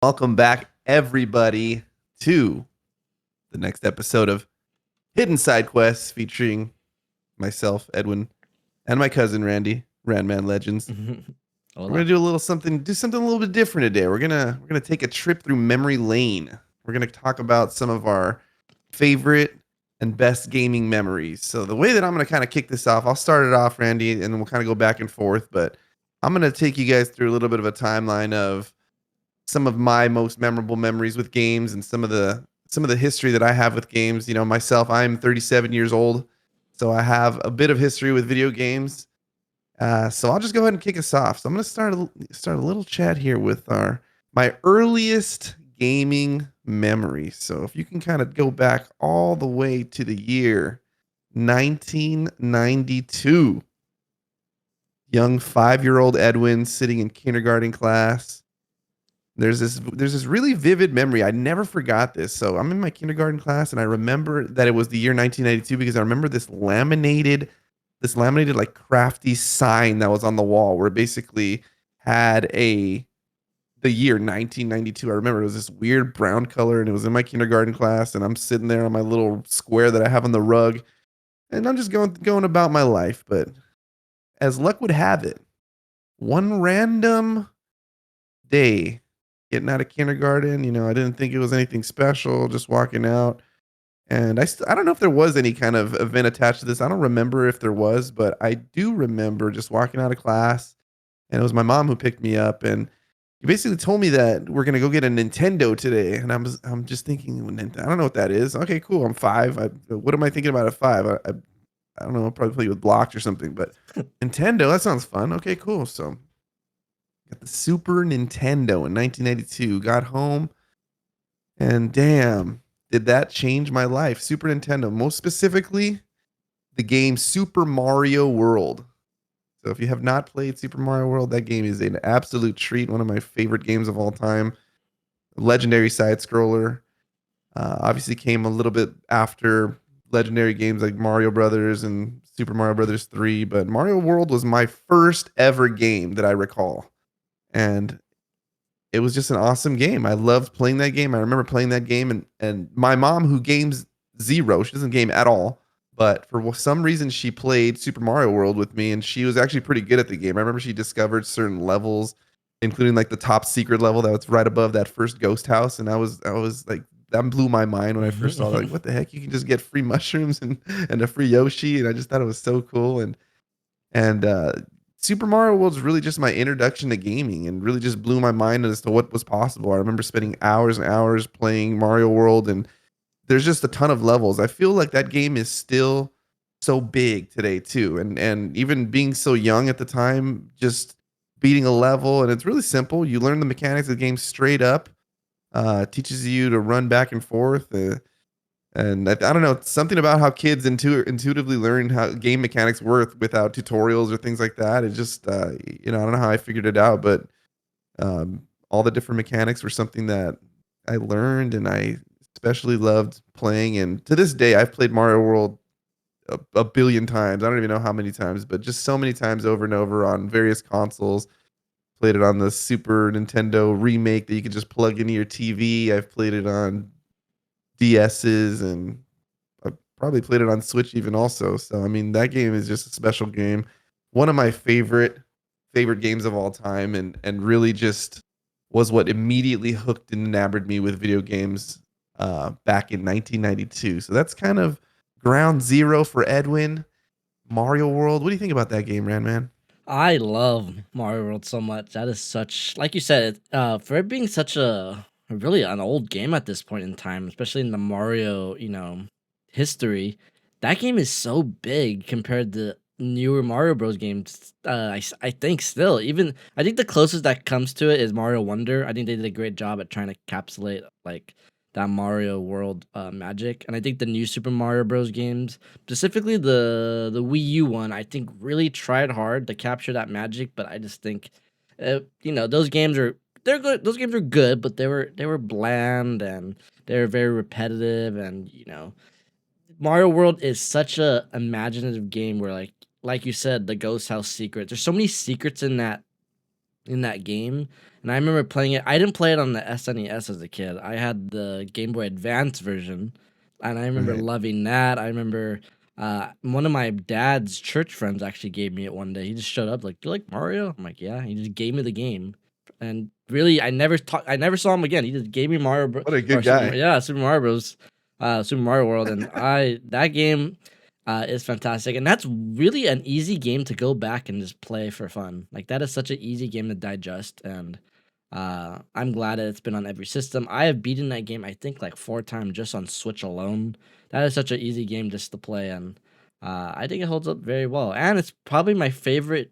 Welcome back, everybody, to the next episode of Hidden Side Quests featuring myself, Edwin, and my cousin Randy, Randman Legends. We're Hola. gonna do something a little bit different today. We're gonna take a trip through memory lane. We're gonna talk about some of our favorite and best gaming memories. So the way that I'm gonna kind of kick this off, I'll start it off, Randy, and then we'll kind of go back and forth. But I'm gonna take you guys through a little bit of a timeline of some of my most memorable memories with games and some of the history that I have with games. You know, myself, I'm 37 years old, so I have a bit of history with video games. So I'll just go ahead and kick us off. So I'm going to start a little chat here with our my earliest gaming memory. So if you can kind of go back all the way to the year 1992, young 5-year-old Edwin sitting in kindergarten class. There's this really vivid memory. I never forgot this. So I'm in my kindergarten class and I remember that it was the year 1992 because I remember this laminated like crafty sign that was on the wall where it basically had the year 1992. I remember it was this weird brown color and it was in my kindergarten class and I'm sitting there on my little square that I have on the rug and I'm just going about my life, but as luck would have it, one random day getting out of kindergarten, I didn't think it was anything special, just walking out. And I don't know if there was any kind of event attached to this. I don't remember if there was, but I do remember just walking out of class, and it was my mom who picked me up, and he basically told me that we're gonna go get a Nintendo today, and I'm just thinking, "Well, I don't know what that is." Okay, cool. I'm 5. What am I thinking about at 5? I don't know. I'll probably play with blocks or something, but Nintendo, that sounds fun. Okay, cool. So got the Super Nintendo in 1992. Got home, and damn, did that change my life? Super Nintendo, most specifically, the game Super Mario World. So if you have not played Super Mario World, that game is an absolute treat. One of my favorite games of all time. Legendary side scroller. Obviously came a little bit after legendary games like Mario Brothers and Super Mario Brothers 3, but Mario World was my first ever game that I recall. And it was just an awesome game. I loved playing that game. I remember playing that game, and my mom, who games zero, she doesn't game at all, but for some reason she played Super Mario World with me, and she was actually pretty good at the game. I remember she discovered certain levels, including like the top secret level that was right above that first ghost house, and I was like, that blew my mind when I first saw that. Like, what the heck? You can just get free mushrooms and a free Yoshi, and I just thought it was so cool. And Super Mario World's really just my introduction to gaming and really just blew my mind as to what was possible. I remember spending hours and hours playing Mario World, and there's just a ton of levels. I feel like that game is still so big today too. And even being so young at the time, just beating a level, and it's really simple. You learn the mechanics of the game straight up. Teaches you to run back and forth. And I don't know, something about how kids intuitively learn how game mechanics work without tutorials or things like that. It just, I don't know how I figured it out, but all the different mechanics were something that I learned and I especially loved playing. And to this day, I've played Mario World a billion times. I don't even know how many times, but just so many times over and over on various consoles. Played it on the Super Nintendo remake that you could just plug into your TV. I've played it on DSs and I probably played it on Switch even also. So I mean that game is just a special game. One of my favorite games of all time and really just was what immediately hooked and enamored me with video games back in 1992. So that's kind of ground zero for Edwin. Mario World. What do you think about that game, Randman? I love Mario World so much. That is such, like you said, for it being such a really an old game at this point in time, especially in the Mario, history. That game is so big compared to newer Mario Bros. Games. I think still, even I think the closest that comes to it is Mario Wonder. I think they did a great job at trying to encapsulate like that Mario World magic, and I think the new Super Mario Bros. Games, specifically the Wii U one, I think really tried hard to capture that magic. But I just think, those games are they're good. Those games are good, but they were bland and they were very repetitive. And Mario World is such a imaginative game where like you said, the ghost house secret. There's so many secrets in in that game. And I remember playing it. I didn't play it on the SNES as a kid. I had the Game Boy Advance version, and I remember Right. loving that. I remember one of my dad's church friends actually gave me it one day. He just showed up like, "Do you like Mario?" I'm like, "Yeah." He just gave me the game, and really, I never saw him again. He just gave me What a or good guy. Super Mario Bros. Super Mario World, and that game is fantastic, and that's really an easy game to go back and just play for fun. Like that is such an easy game to digest, and I'm glad that it's been on every system. I have beaten that game, I think, like 4 times just on Switch alone. That is such an easy game just to play, and I think it holds up very well. And it's uh, probably my favorite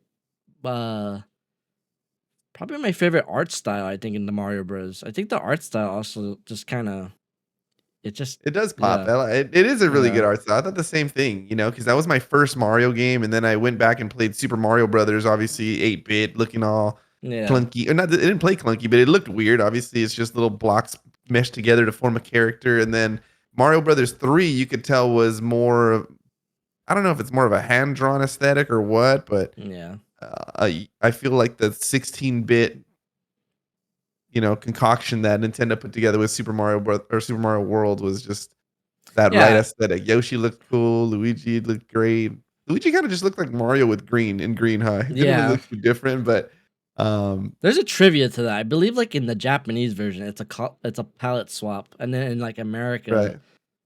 art style. I think in the Mario Bros. I think the art style also just kind of it just It does pop. yeah It is a really yeah good art style. I thought the same thing, because that was my first Mario game, and then I went back and played Super Mario Brothers, obviously 8-bit, looking all yeah. clunky. Or not, it didn't play clunky, but it looked weird. Obviously, it's just little blocks meshed together to form a character. And then Mario Brothers 3, you could tell was I don't know if it's more of a hand drawn aesthetic or what, but Yeah. I feel like the 16-bit concoction that Nintendo put together with Super Mario World was just that right Yeah. aesthetic. Yoshi looked cool. Luigi looked great. Luigi kind of just looked like Mario with green, huh? It didn't really Yeah. look too different, but um, There's a trivia to that. I believe, like in the Japanese version, it's a palette swap, and then in like America, right.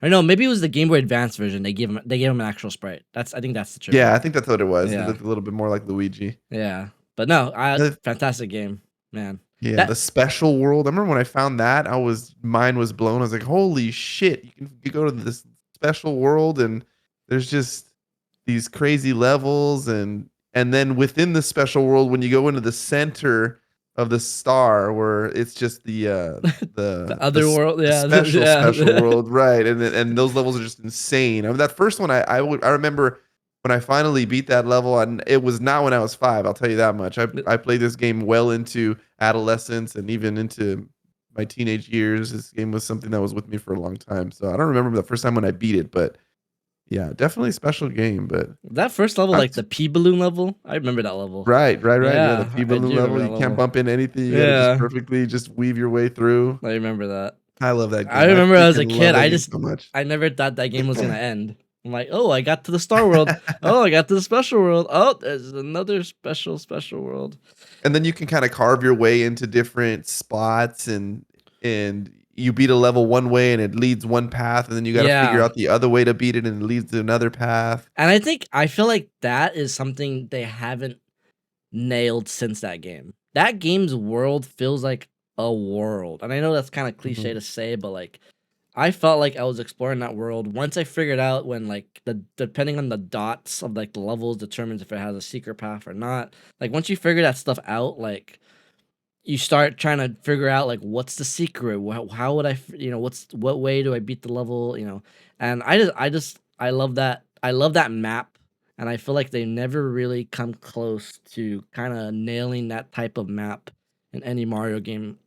or no, maybe it was the Game Boy Advance version. They gave him an actual sprite. I think that's the Yeah, trivia. I think that's what it was. It Yeah, looked a little bit more like Luigi. yeah. But no, The fantastic game, man. Yeah, the That special world. I remember when I found that, mine was blown. I was like, "Holy shit! You go to this special world, and there's just these crazy levels, and then within the special world, when you go into the center of the star, where it's just the the other world, the yeah, special yeah. world, right? And those levels are just insane. I mean, that first one, I remember when I finally beat that level, and it was not when I was 5. I'll tell you that much. I played this game well into adolescence and even into my teenage years. This game was something that was with me for a long time. So I don't remember the first time when I beat it, but yeah, definitely a special game. But That first level, I'm like the P balloon level, I remember that level. right. Yeah, the Yeah, P I balloon do remember level. that You can't level. bump into anything. You got to just Yeah, perfectly just weave your way through. I remember that. I love that I game. I remember as a freaking love kid, that game so much. I never thought that game was gonna end. I'm like, oh, I got to the Star World. Oh, I got to the special world. Oh, there's another special world. And then you can kind of carve your way into different spots, and you beat a level one way and it leads one path, and then you got to figure Yeah. out the other way to beat it and it leads to another path. And I feel like that is something they haven't nailed since that game. That game's world feels like a world. And I know that's kind of cliche Mhm. to say, but like I felt like I was exploring that world once I figured out when like the depending on the dots of like the levels determines if it has a secret path or not. Like once you figure that stuff out, like you start trying to figure out like what's the secret, how would what way do I beat the level, and I love that map, and I feel like they never really come close to kind of nailing that type of map in any Mario game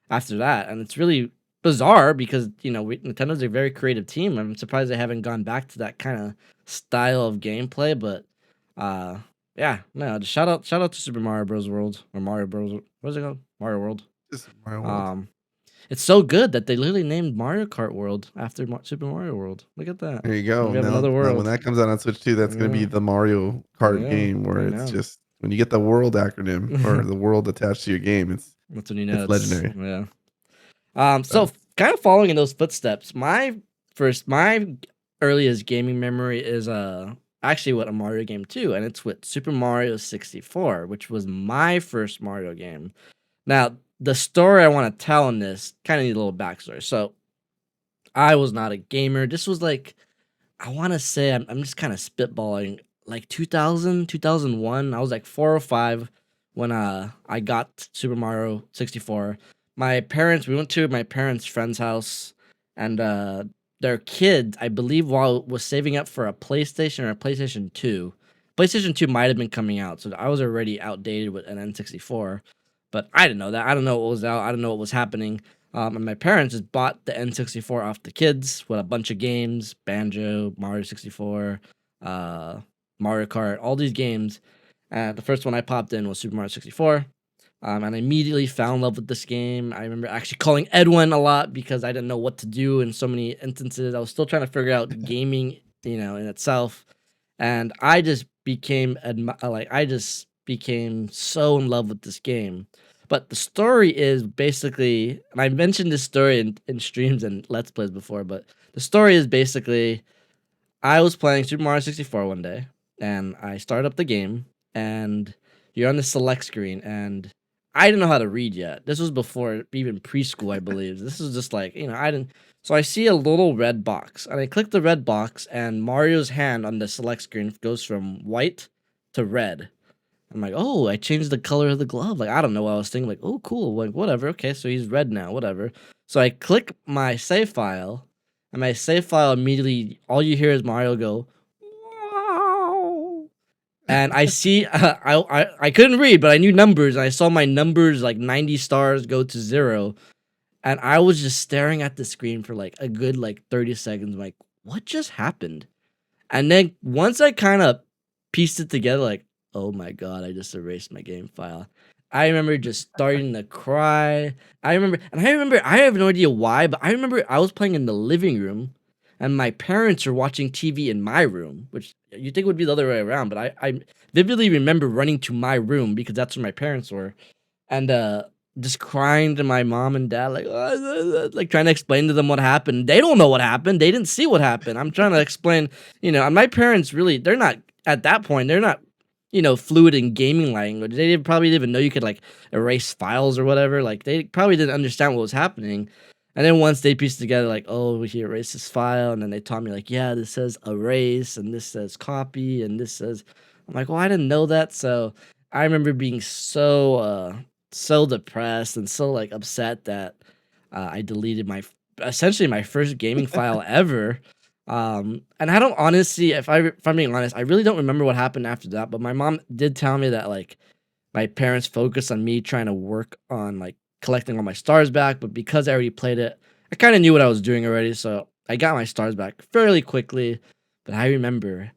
after that. And it's really bizarre because Nintendo's a very creative team. I'm surprised they haven't gone back to that kind of style of gameplay, but uh yeah, no, just shout out to Super Mario Bros. World, or Mario Bros. What's it called? Mario World. Just my world. Um, it's so good that they literally named Mario Kart World after Super Mario World. Look at that. There you go. We have Now, another when world. that comes out on Switch 2, that's going to be Yeah, the Mario Kart yeah, game where I it's know. just when you get the world acronym or the world attached to your game, That's when you know it's it's legendary. yeah. So So, kind of following in those footsteps, my earliest gaming memory is actually with a Mario game too, and it's with Super Mario 64, which was my first Mario game. Now, the story I want to tell in this kind of need a little backstory. So, I was not a gamer. This was like, I want to say, I'm just kind of spitballing, like 2000, 2001. I was like 4 or 5 when I got Super Mario 64. We went to my parents' friend's house, and their kid, I believe, while was saving up for a PlayStation or a PlayStation 2. PlayStation 2 might have been coming out, so I was already outdated with an N64. But I didn't know that. I don't know what was out. I don't know what was happening. And my parents just bought the N64 off the kids with a bunch of games, Banjo, Mario 64, uh, Mario Kart, all these games. And the first one I popped in was Super Mario 64. And I immediately fell in love with this game. I remember actually calling Edwin a lot because I didn't know what to do in so many instances. I was still trying to figure out gaming, in itself, and I just became so in love with this game. But the story is basically, and I mentioned this story in streams and Let's Plays before, but the story is basically I was playing Super Mario 64 one day, and I started up the game, and you're on the select screen, and I didn't know how to read yet. This was before even preschool, I believe. This was just like, I didn't. So I see a little red box, and I click the red box, and Mario's hand on the select screen goes from white to red. I'm like, oh, I changed the color of the glove. Like, I don't know what I was thinking. Like, oh, cool. Like, whatever. Okay, so he's red now. Whatever. So I click my save file, and my save file immediately, all you hear is Mario go, wow. And I see, I couldn't read, but I knew numbers. And I saw my numbers, like 90 stars, go to 0. And I was just staring at the screen for like a good, like 30 seconds. Like, what just happened? And then once I kind of pieced it together, like, oh my god, I just erased my game file. I remember just starting to cry. I have no idea why, but I remember I was playing in the living room, and my parents are watching TV in my room, which you think would be the other way around, but I vividly remember running to my room because that's where my parents were, and just crying to my mom and dad, like, like trying to explain to them what happened. They don't know what happened. They didn't see what happened. I'm trying to explain, and my parents really, they're not at that point. They're not, fluid in gaming language. They probably didn't even know you could like erase files or whatever. Like they probably didn't understand what was happening. And then once they pieced together, like, oh, he erased this file, and then they taught me, like, yeah, this says erase, and this says copy, and this says, I'm like, well, I didn't know that. So I remember being so depressed and so like upset that I deleted essentially my first gaming file ever. And I don't honestly, if I'm being honest, I really don't remember what happened after that. But my mom did tell me that like my parents focused on me trying to work on like collecting all my stars back. But because I already played it, I kind of knew what I was doing already, so I got my stars back fairly quickly. But I remember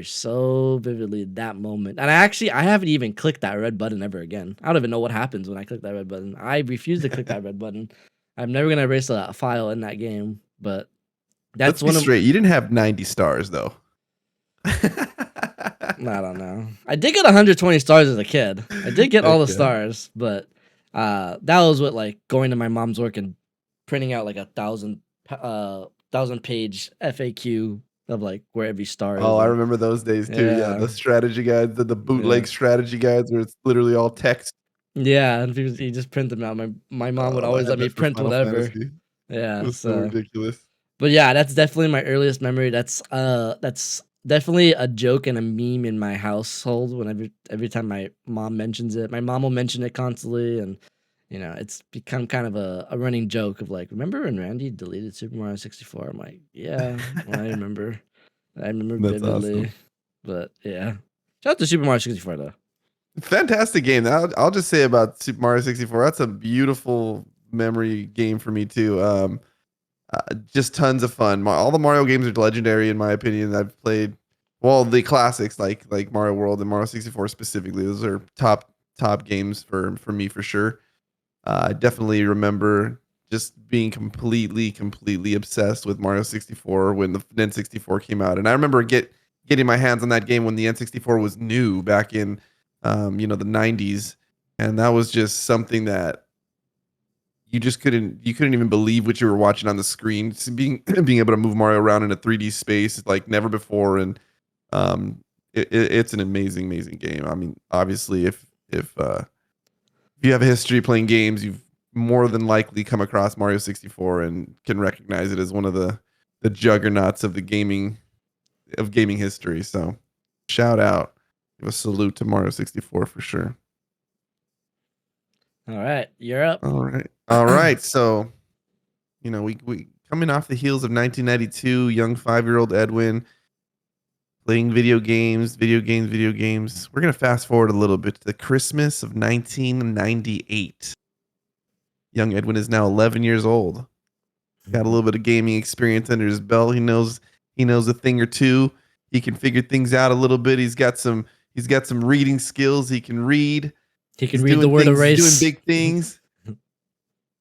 so vividly that moment. And I haven't even clicked that red button ever again. I don't even know what happens when I click that red button. I refuse to click that red button. I'm never gonna erase a file in that game. But Let's that's be one of straight. You didn't have 90 stars though. I don't know. I did get 120 stars as a kid. I did get all the Okay. stars, but that was with like going to my mom's work and printing out like a thousand page FAQ of like where every star Oh, is, I and remember those days too. Yeah, yeah, the strategy guides, the yeah. bootleg strategy guides where it's literally all text. Yeah, and you just print them out. My mom would I always had let me that for print Final whatever. Fantasy. It Yeah, was so so ridiculous. but yeah, that's definitely my earliest memory. That's definitely a joke and a meme in my household. Whenever every time my mom mentions it, my mom will mention it constantly, and it's become kind of a running joke of like, remember when Randy deleted Super Mario 64? I'm like, yeah, well, I remember That's awesome. vividly, but yeah, shout out to Super Mario 64 though. Fantastic game. I'll just say about Super Mario 64. That's a beautiful memory game for me too. Just tons of fun. All the Mario games are legendary in my opinion. I've played, well, the classics like Mario World and Mario 64 specifically. Those are top games for me for sure. I definitely remember just being completely obsessed with Mario 64 when the N64 came out, and I remember getting my hands on that game when the N64 was new back in the 90s, and that was just something that you couldn't even believe what you were watching on the screen. Being able to move Mario around in a 3D space like never before, and it's an amazing game. I mean, obviously, if you have a history playing games, you've more than likely come across Mario 64 and can recognize it as one of the juggernauts of gaming history. So, shout out, give a salute to Mario 64 for sure. All right, you're up. All right. So, we coming off the heels of 1992, young 5-year-old Edwin playing video games. We're gonna fast forward a little bit to the Christmas of 1998. Young Edwin is now 11 years old. Got a little bit of gaming experience under his belt. He knows a thing or two. He can figure things out a little bit. He's got some reading skills. He can read. He can He's read the doing word things. He's doing erase. big things.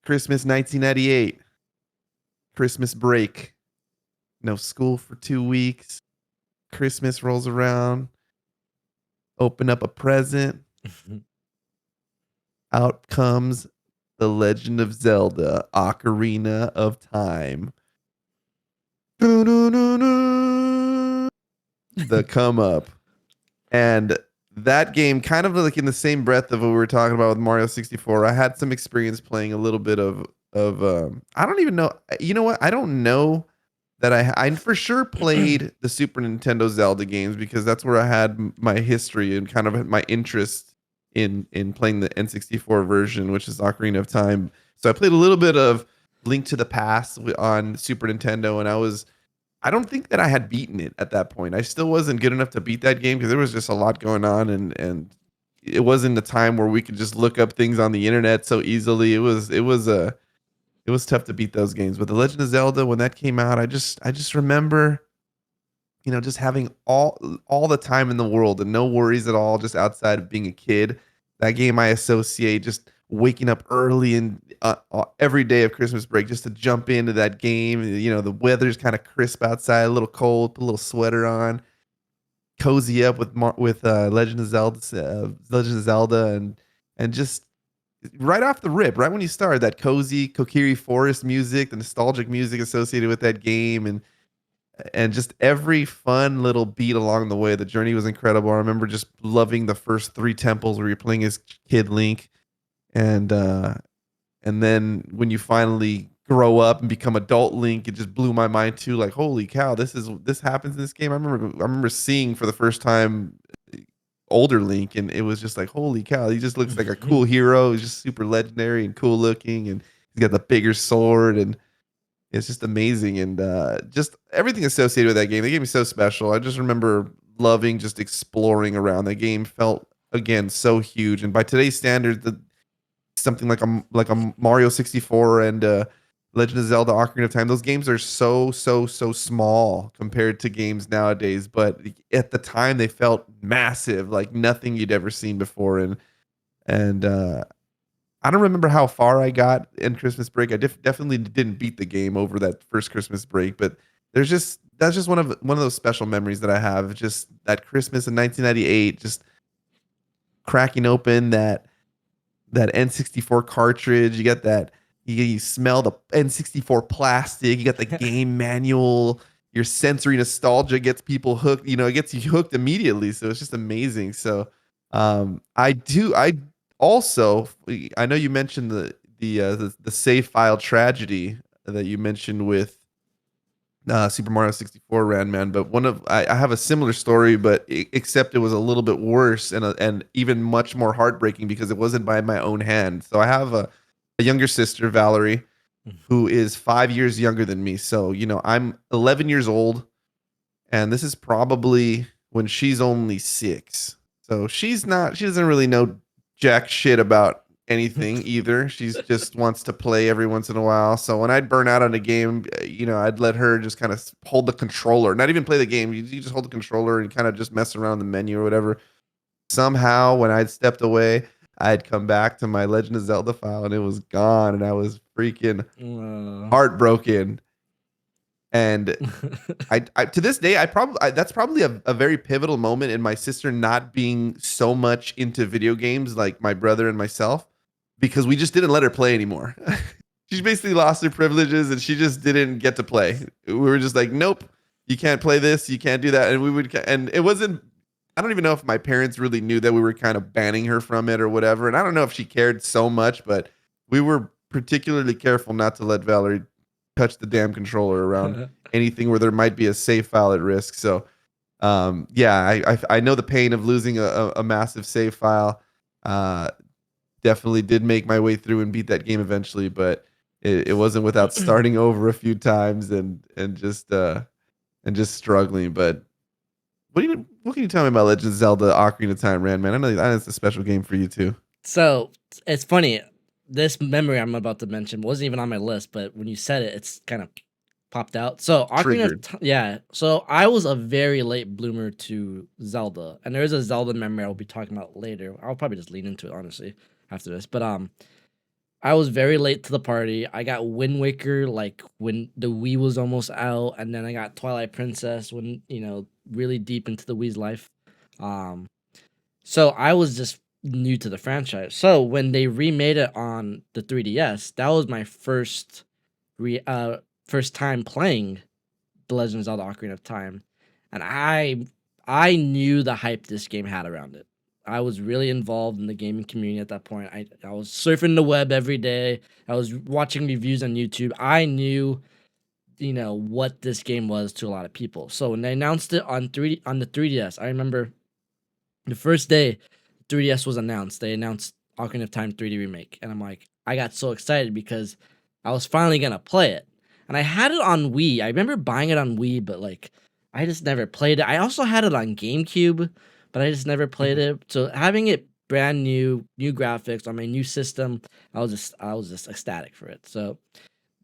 Christmas 1998. Christmas break. No school for 2 weeks. Christmas rolls around. Open up a present. Out comes The Legend of Zelda: Ocarina of Time. The come up. And that game, kind of like in the same breath of what we were talking about with Mario 64, I had some experience playing a little bit of I don't even know. You know what? I don't know that I for sure played the Super Nintendo Zelda games because that's where I had my history and kind of my interest in playing the N64 version, which is Ocarina of Time. So I played a little bit of Link to the Past on Super Nintendo, and I don't think that I had beaten it at that point. I still wasn't good enough to beat that game because there was just a lot going on, and it wasn't a time where we could just look up things on the internet so easily. It was tough to beat those games. But The Legend of Zelda, when that came out, I just remember, just having all the time in the world and no worries at all, just outside of being a kid. That game I associate just waking up early and every day of Christmas break just to jump into that game. The weather's kind of crisp outside, a little cold, put a little sweater on, cozy up with Legend of Zelda, and just right off the rip, right when you start, that cozy Kokiri Forest music, the nostalgic music associated with that game, and just every fun little beat along the way. The journey was incredible. I remember just loving the first three temples where you're playing as Kid Link, and then when you finally grow up and become adult Link, it just blew my mind too. Like, holy cow, this happens in this game. I remember seeing for the first time older Link, and it was just like, holy cow, he just looks like a cool hero. He's just super legendary and cool looking, and he's got the bigger sword, and it's just amazing, and just everything associated with that game. The game is so special. I just remember loving just exploring around. The game felt again so huge, and by today's standards, something like a Mario 64 and Legend of Zelda: Ocarina of Time. Those games are so small compared to games nowadays, but at the time they felt massive, like nothing you'd ever seen before. And I don't remember how far I got in Christmas break. I definitely didn't beat the game over that first Christmas break, but that's just one of those special memories that I have. Just that Christmas in 1998, just cracking open that N64 cartridge. You got that. You smell the N64 plastic. You got the game manual. Your sensory nostalgia gets people hooked. It gets you hooked immediately. So it's just amazing. So I also I know you mentioned the save file tragedy that you mentioned with Super Mario 64 ran man, but I have a similar story, but except it was a little bit worse and even much more heartbreaking because it wasn't by my own hand. So I have a younger sister, Valerie, who is 5 years younger than me. So I'm 11 years old, and this is probably when she's only 6. So she doesn't really know jack shit about anything either. She's just wants to play every once in a while. So when I'd burn out on a game, I'd let her just kind of hold the controller, not even play the game. You just hold the controller and kind of just mess around the menu or whatever. Somehow, when I'd stepped away, I'd come back to my Legend of Zelda file and it was gone, and I was freaking heartbroken. And I to this day, that's probably a very pivotal moment in my sister not being so much into video games like my brother and myself, because we just didn't let her play anymore. She basically lost her privileges and she just didn't get to play. We were just like, nope, you can't play this, you can't do that, and it wasn't. I don't even know if my parents really knew that we were kind of banning her from it or whatever, and I don't know if she cared so much, but we were particularly careful not to let Valerie touch the damn controller around anything where there might be a save file at risk. So, yeah, I know the pain of losing a massive save file. Uh, Definitely did make my way through and beat that game eventually, but it wasn't without starting over a few times and just struggling. But what can you tell me about Legend of Zelda: Ocarina of Time, Rand? Man, I know it's a special game for you too. So it's funny. This memory I'm about to mention wasn't even on my list, but when you said it, it's kind of popped out. So Ocarina of Triggered. yeah. So I was a very late bloomer to Zelda, and there is a Zelda memory I'll be talking about later. I'll probably just lean into it honestly after this. But I was very late to the party. I got Wind Waker like when the Wii was almost out, and then I got Twilight Princess when really deep into the Wii's life. Um, so I was just new to the franchise. So when they remade it on the 3DS, that was my re first time playing The Legend of Zelda: Ocarina of Time, and I knew the hype this game had around it. I was really involved in the gaming community at that point. I was surfing the web every day. I was watching reviews on YouTube. I knew, what this game was to a lot of people. So when they announced it on the 3DS, I remember the first day 3DS was announced, they announced Ocarina of Time 3D remake, and I'm like, I got so excited because I was finally gonna play it, and I had it on Wii. I remember buying it on Wii, but like, I just never played it. I also had it on GameCube, but I just never played it. So having it brand new graphics on my new system, I was just ecstatic for it. So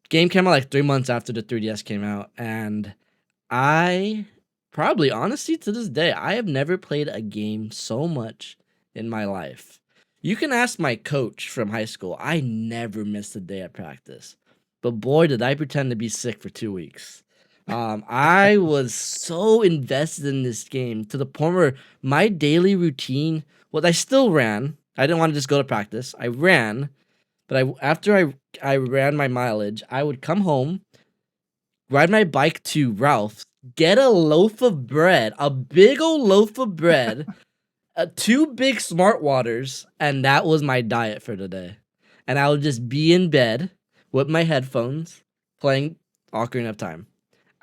game came out like 3 months after the 3DS came out, and I probably, honestly, to this day, I have never played a game so much in my life. You can ask my coach from high school. I never missed a day at practice. But boy, did I pretend to be sick for 2 weeks. I was so invested in this game to the point where my daily routine, well, I still ran. I didn't want to just go to practice. I ran, but after I ran my mileage, I would come home, ride my bike to Ralph's, get a loaf of bread, a big old loaf of bread, two big Smart Waters, and that was my diet for the day. And I would just be in bed with my headphones playing Ocarina of Time.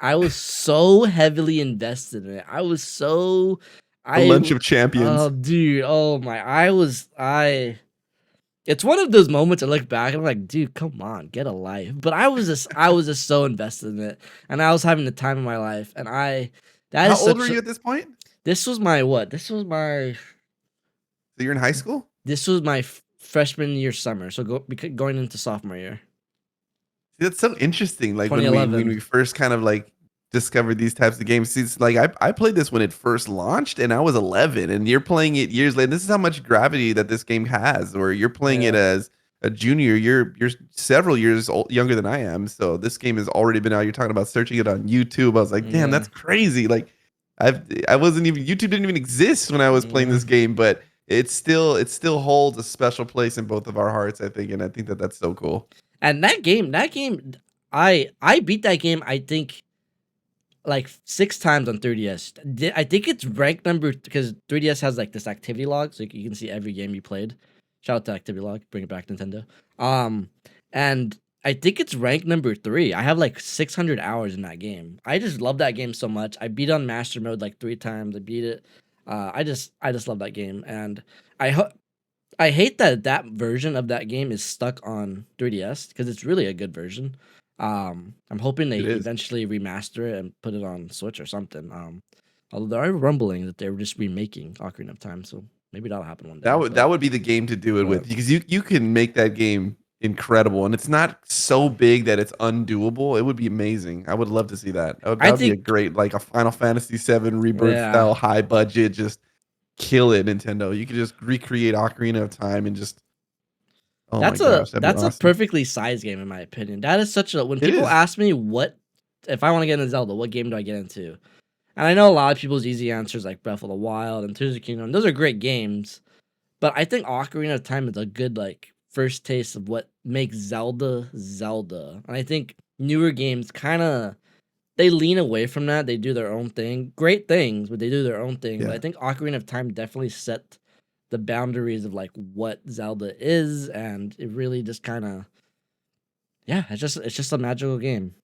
I was so heavily invested in it. The I, lunch of oh, champions. dude, oh my, it's one of those moments I look back and I'm like, dude, come on, get a life. But I was just so invested in it, and I was having the time of my life. And that How is old were such. you at this point? This was my what? So you're in high school? This was my freshman year summer. So going into sophomore year, See, that's so interesting. Like when we 2011. first kind of like discovered these types of games. See, it's like I played this when it first launched, and I was 11, and you're playing it years later. This is how much gravity that this game has. Or you're playing it Yeah, as a junior. You're several years younger than I am. So this game has already been out. You're talking about searching it on YouTube. I was like, damn, yeah, that's crazy. Like I wasn't even YouTube didn't even exist when I was playing yeah. this game, but it still holds a special place in both of our hearts, I think, and I think that that's so cool. And that game, I beat that game. I think like 6 times on 3DS. I think it's ranked number because 3DS has like this activity log, so you can see every game you played. Shout out to activity log, bring it back, Nintendo. Um, and I think it's ranked number 3. I have like 600 hours in that game. I just love that game so much. I beat it on master mode like 3 times. I beat it. I just love that game, and I hate that that version of that game is stuck on 3DS because it's really a good version. I'm hoping they It is. eventually remaster it and put it on Switch or something. Although there are rumbling that they're just remaking Ocarina of Time, so maybe that'll happen one That day. would But that would be the game to do it but with because you can make that game incredible, and it's not so big that it's undoable. It would be amazing. I would love to see that. That I would be a think great like a Final Fantasy 7 Rebirth yeah, style high budget, just kill it, Nintendo. You could just recreate Ocarina of Time and just oh my that's gosh, that'd be a awesome. perfectly sized game in my opinion. That is such a when It people is. ask me what if I want to get into Zelda, what game do I get into? And I know a lot of people's easy answers like Breath of the Wild and Tears of the Kingdom. Those are great games. But I think Ocarina of Time is a good like first taste of what makes Zelda Zelda. And I think newer games kind of they lean away from that. They do their own thing. Great things, but they do their own thing. But I Yeah. think Ocarina of Time definitely set the boundaries of like what Zelda is, and it really just kind of yeah, it's just a magical game.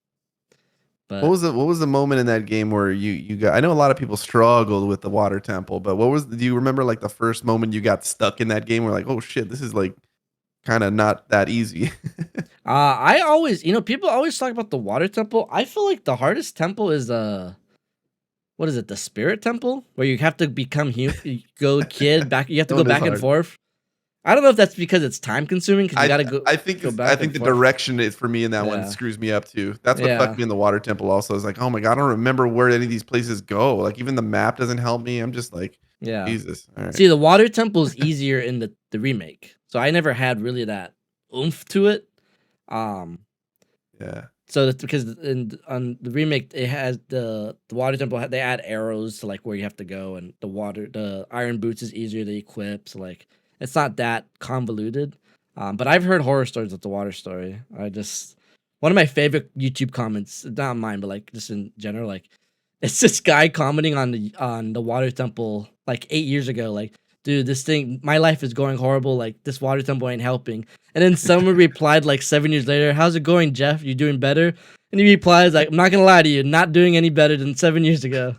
What But was the moment in that game where you got I know a lot of people struggled with the water temple, but what was do you remember like the first moment you got stuck in that game where like, "Oh shit, this is like kind of not that easy." I always, people always talk about the water temple. I feel like the hardest temple is what is it? The spirit temple, where you have to become human, go kid back. You have to That go one is back and hard. forth. I don't know if that's because it's time consuming because you got to go go I back and think the forth. direction is for me in that one Yeah, screws me up too. That's what fucked yeah, me in the water temple also. Is like, oh my god, I don't remember where any of these places go. Like even the map doesn't help me. I'm just like, yeah. Jesus. All right. See, the water temple is easier in the remake, so I never had really that oomph to it. Um, Yeah. So that's because on the remake, it has the water temple. They add arrows to like where you have to go, and the iron boots is easier to equip. So like it's not that convoluted. But I've heard horror stories with the water story. I just one of my favorite YouTube comments, not mine, but like just in general, like it's this guy commenting on the water temple like 8 years ago, like. Dude, this thing, my life is going horrible. Like, this water temple ain't helping. And then someone replied like 7 years later, "How's it going, Jeff? You doing better?" And he replies like, "I'm not gonna lie to you, not doing any better than 7 years ago."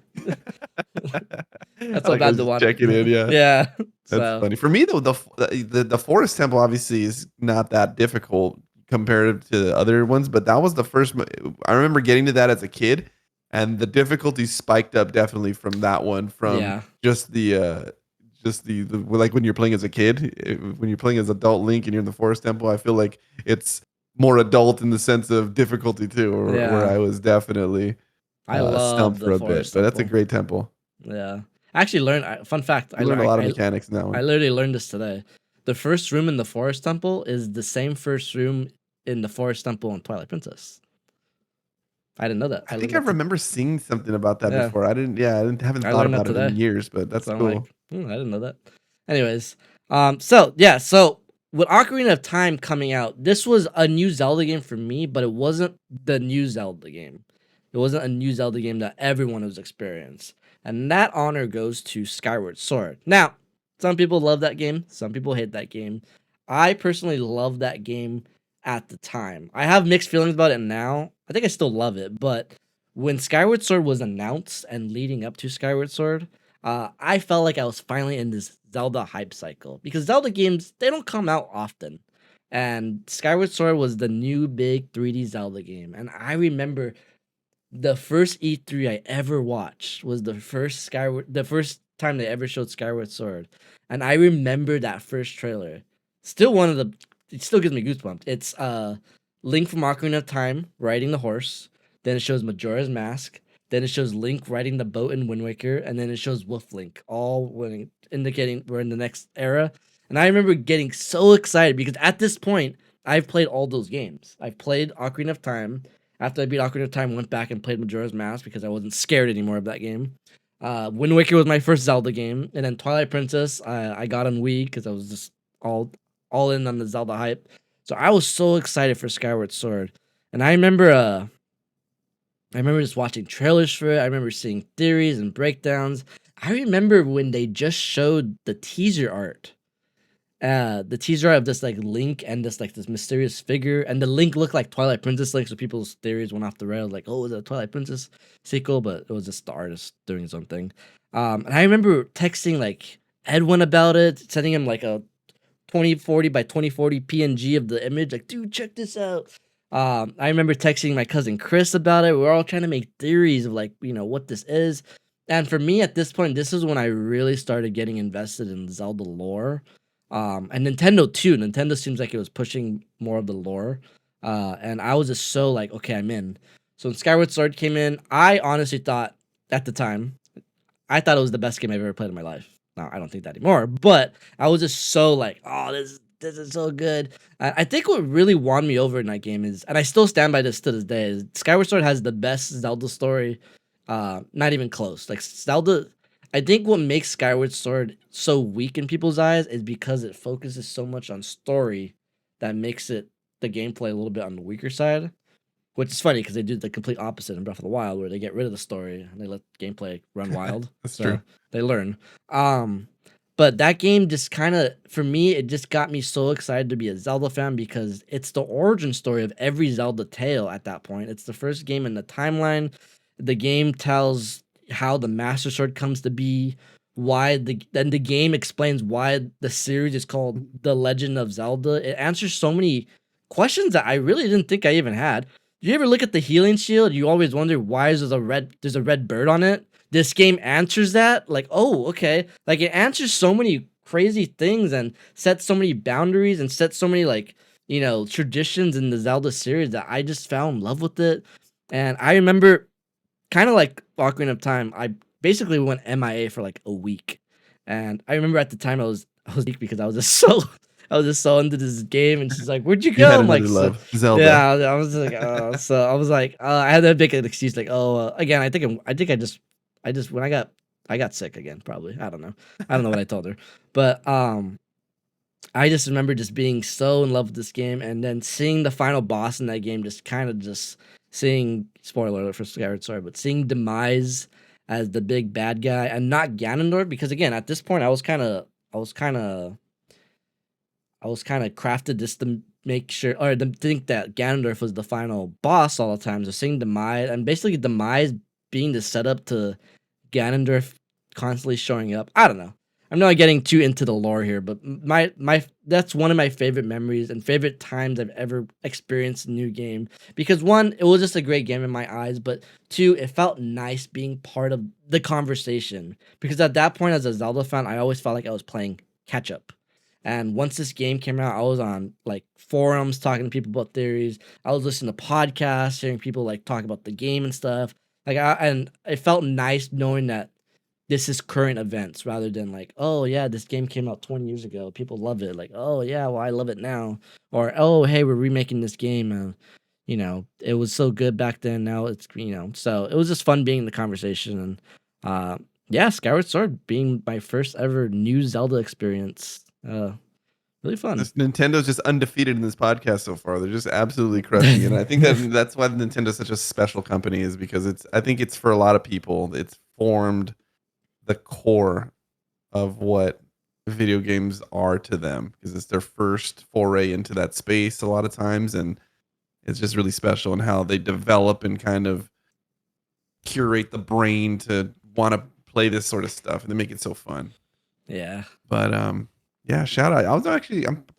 That's how Like I bad was the just water. checking in. Yeah. Yeah. That's So funny. For me though, the forest temple obviously is not that difficult compared to the other ones, but that was the first. I remember getting to that as a kid, and the difficulty spiked up definitely from that one. From yeah, just the like when you're playing as a kid, when you're playing as adult Link and you're in the forest temple, I feel like it's more adult in the sense of difficulty too, or where yeah. I was definitely I love stumped the for a bit. forest But that's a temple. great temple. Yeah. I actually learned. Fun fact. You learn a lot of mechanics in that I one. literally learned this today. The first room in the forest temple is the same first room in the forest temple in Twilight Princess. I didn't know that. I I think learned I that. remember seeing something about that Yeah, before. I didn't yeah, I haven't I thought learned that about it in today. years, but that's So I'm like, cool. I didn't know that. Anyways, so yeah, so with Ocarina of Time coming out, this was a new Zelda game for me, but it wasn't the new Zelda game. It wasn't a new Zelda game that everyone was experiencing. And that honor goes to Skyward Sword. Now, some people love that game, some people hate that game. I personally love that game at the time. I have mixed feelings about it now. I think I still love it, but when Skyward Sword was announced and leading up to Skyward Sword, I felt like I was finally in this Zelda hype cycle because Zelda games they don't come out often, and Skyward Sword was the new big 3D Zelda game. And I remember the first E3 I ever watched was the first time they ever showed Skyward Sword, and I remember that first trailer. Still one of the, it still gives me goosebumps. It's Link from Ocarina of Time riding the horse. Then it shows Majora's Mask. Then it shows Link riding the boat in Wind Waker, and then it shows Wolf Link, all winning, indicating we're in the next era. And I remember getting so excited because at this point, I've played all those games. I've played Ocarina of Time. After I beat Ocarina of Time, went back and played Majora's Mask because I wasn't scared anymore of that game. Wind Waker was my first Zelda game, and then Twilight Princess I got on Wii because I was just all in on the Zelda hype. So I was so excited for Skyward Sword, and I remember just watching trailers for it. I remember seeing theories and breakdowns. I remember when they just showed the teaser art, the teaser of this like Link and this mysterious figure, and the Link looked like Twilight Princess Link, so people's theories went off the rails, like, oh, is it a Twilight Princess sequel? But it was just the artist doing his own thing. And I remember texting like Edwin about it, sending him like a 2040 by 2040 PNG of the image, like, dude, check this out. I remember texting my cousin Chris about it. We were all trying to make theories of like, what this is. And for me at this point, this is when I really started getting invested in Zelda lore. And Nintendo too. Nintendo seems like it was pushing more of the lore. And I was just so like, okay, I'm in. So when Skyward Sword came in, I honestly thought at the time, I thought it was the best game I've ever played in my life. Now I don't think that anymore, but I was just so like, oh, this is so good. I think what really won me over in that game is, and I still stand by this to this day, is Skyward Sword has the best Zelda story. Not even close. Like Zelda, I think what makes Skyward Sword so weak in people's eyes is because it focuses so much on story that makes it the gameplay a little bit on the weaker side. Which is funny because they do the complete opposite in Breath of the Wild, where they get rid of the story and they let gameplay run wild. That's true. So they learn. Um, but that game just kind of, for me, it just got me so excited to be a Zelda fan because it's the origin story of every Zelda tale at that point. It's the first game in the timeline. The game tells how the Master Sword comes to be, then the game explains why the series is called The Legend of Zelda. It answers so many questions that I really didn't think I even had. Do you ever look at the healing shield? You always wonder why is there's a red bird on it? This game answers that. Like, oh, okay. Like it answers so many crazy things and set so many boundaries and set so many like, traditions in the Zelda series that I just fell in love with it. And I remember kind of like Ocarina of Time, I basically went MIA for like a week. And I remember at the time I was weak because I was just so into this game, and she's like, "Where'd you You go?" had I'm like, another so, love, Zelda. yeah, I was like, so I was like, I had to make an excuse like, again, I think I just when I got sick again, probably. I don't know what I told her, but I just remember just being so in love with this game, and then seeing the final boss in that game, just kind of just seeing, spoiler alert for Skyward Sword, but seeing Demise as the big bad guy and not Ganondorf, because again, at this point, I was kind of crafted just to make sure, or to think that Ganondorf was the final boss all the time. So seeing Demise, and basically Demise being the setup to Ganondorf constantly showing up. I don't know. I'm not getting too into the lore here, but my that's one of my favorite memories and favorite times I've ever experienced a new game. Because one, it was just a great game in my eyes, but two, it felt nice being part of the conversation. Because at that point, as a Zelda fan, I always felt like I was playing catch up. And once this game came out, I was on like forums talking to people about theories. I was listening to podcasts, hearing people like talk about the game and stuff. And it felt nice knowing that this is current events rather than like, oh yeah, this game came out 20 years ago. People love it. Like, oh yeah, well I love it now. Or oh hey, we're remaking this game. It was so good back then. Now so it was just fun being in the conversation. And yeah, Skyward Sword being my first ever new Zelda experience. Really fun. This Nintendo's just undefeated in this podcast so far. They're just absolutely crushing it. And I think that's why Nintendo's such a special company, is because I think it's for a lot of people, it's formed the core of what video games are to them, because it's their first foray into that space a lot of times, and it's just really special in how they develop and kind of curate the brain to want to play this sort of stuff, and they make it so fun. Yeah. But yeah, shout out.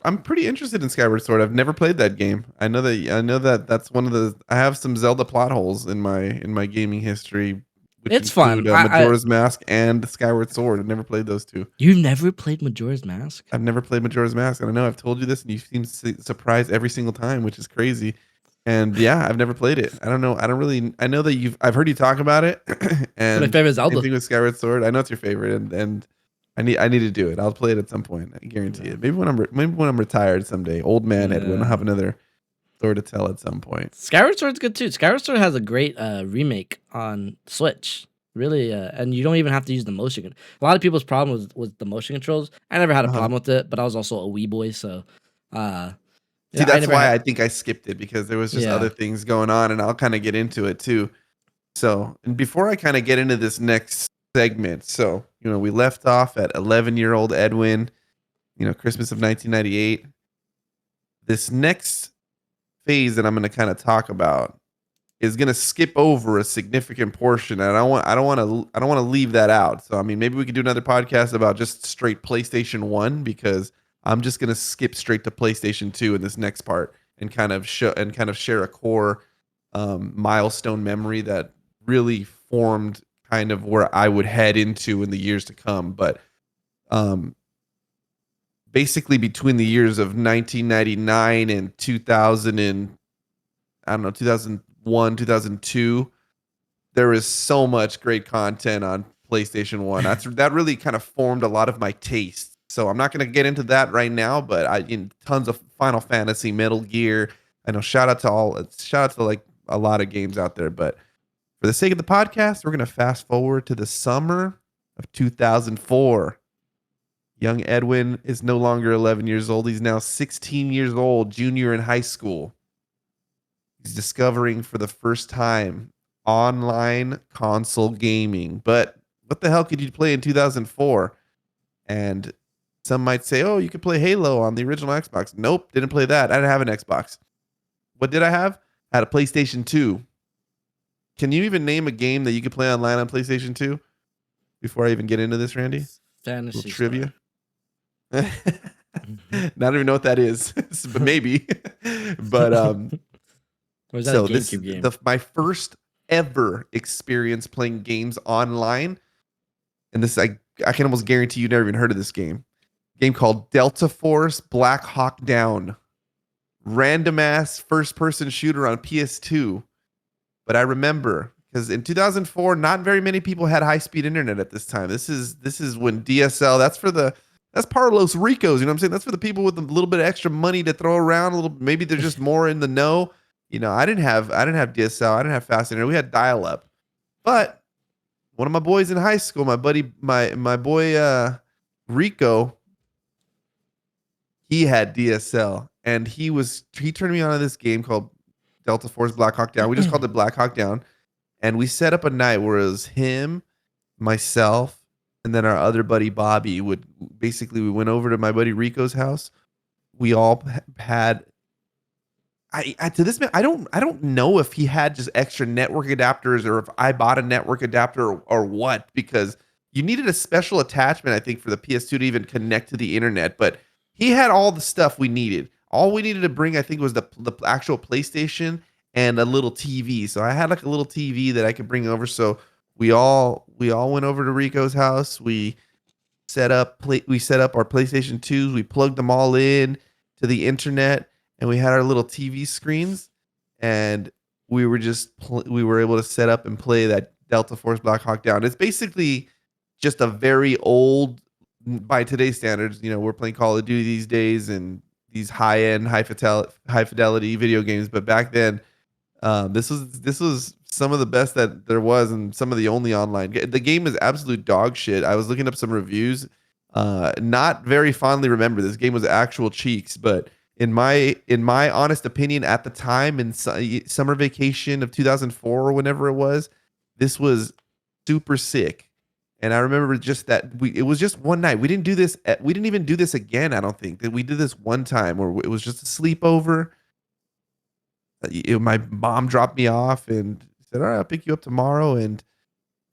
I'm pretty interested in Skyward Sword. I've never played that game. I know that that's one of the I have some Zelda plot holes in my gaming history, which It's fun. include Majora's Mask and Skyward Sword. I've never played those two. You've never played Majora's Mask? I've never played Majora's Mask, and I know I've told you this, and you seem surprised every single time, which is crazy. And yeah, I've never played it. I don't know. I know that I've heard you talk about it, It's my and favorite same Zelda. thing with Skyward Sword. I know it's your favorite, and I need to do it. I'll play it at some point. I guarantee it. Maybe when I'm retired someday. Old man Edwin. I'll have another story to tell at some point. Skyward Sword's good too. Skyward Sword has a great remake on Switch. Really, and you don't even have to use the motion. A lot of people's problem was the motion controls. I never had a problem with it, but I was also a wee boy, so See, that's why I think I skipped it, because there was just other things going on, and I'll kind of get into it too. So, and before I kind of get into this next segment, so we left off at 11-year-old Edwin, Christmas of 1998. This next phase that I'm going to kind of talk about is going to skip over a significant portion, and I don't want to leave that out. So, I mean, maybe we could do another podcast about just straight PlayStation 1, because I'm just going to skip straight to PlayStation 2 in this next part, and kind of share a core milestone memory that really formed kind of where I would head into in the years to come. But basically between the years of 1999 and 2000 and 2001, 2002, there is so much great content on PlayStation 1. That really kind of formed a lot of my tastes. So I'm not going to get into that right now, but tons of Final Fantasy, Metal Gear. I know shout out to like a lot of games out there, but for the sake of the podcast, we're going to fast forward to the summer of 2004. Young Edwin is no longer 11 years old. He's now 16 years old, junior in high school. He's discovering for the first time online console gaming. But what the hell could you play in 2004? And some might say, oh, you could play Halo on the original Xbox. Nope, didn't play that. I didn't have an Xbox. What did I have? I had a PlayStation 2. Can you even name a game that you could play online on PlayStation 2? Before I even get into this, Randy? Fantasy trivia. Not even know what that is, but maybe. But was that a GameCube game? My first ever experience playing games online, and this I can almost guarantee you never even heard of this game. game called Delta Force Black Hawk Down. Random ass first person shooter on PS2. But I remember because in 2004, not very many people had high speed internet at this time. This is when DSL. That's part of Los Ricos. You know what I'm saying? That's for the people with a little bit of extra money to throw around. A little, maybe they're just more in the know. I didn't have DSL. I didn't have fast internet. We had dial up. But one of my boys in high school, my buddy, my boy Rico, he had DSL, and he turned me on to this game called Delta Force Black Hawk Down. We just called it Black Hawk Down, and we set up a night where it was him, myself, and then our other buddy Bobby. We went over to my buddy Rico's house. We all had. I to this man, I don't know if he had just extra network adapters or if I bought a network adapter or what, because you needed a special attachment, I think, for the PS2 to even connect to the internet. But he had all the stuff we needed. All we needed to bring, I think, was the actual PlayStation and a little TV. So I had like a little TV that I could bring over. So we all went over to Rico's house. We set up our PlayStation 2s. We plugged them all in to the internet, and we had our little TV screens, and we were able to set up and play that Delta Force Black Hawk Down. It's basically just a very old, by today's standards. We're playing Call of Duty these days and these high end, high fidelity video games. But back then, this was some of the best that there was, and some of the only online. The game is absolute dog shit. I was looking up some reviews. Not very fondly remember. This game was actual cheeks, but in my honest opinion, at the time in summer vacation of 2004 or whenever it was, this was super sick. And I remember just that it was just one night. We didn't do this. We didn't even do this again. I don't think that we did this one time where it was just a sleepover. My mom dropped me off and said, "All right, I'll pick you up tomorrow." And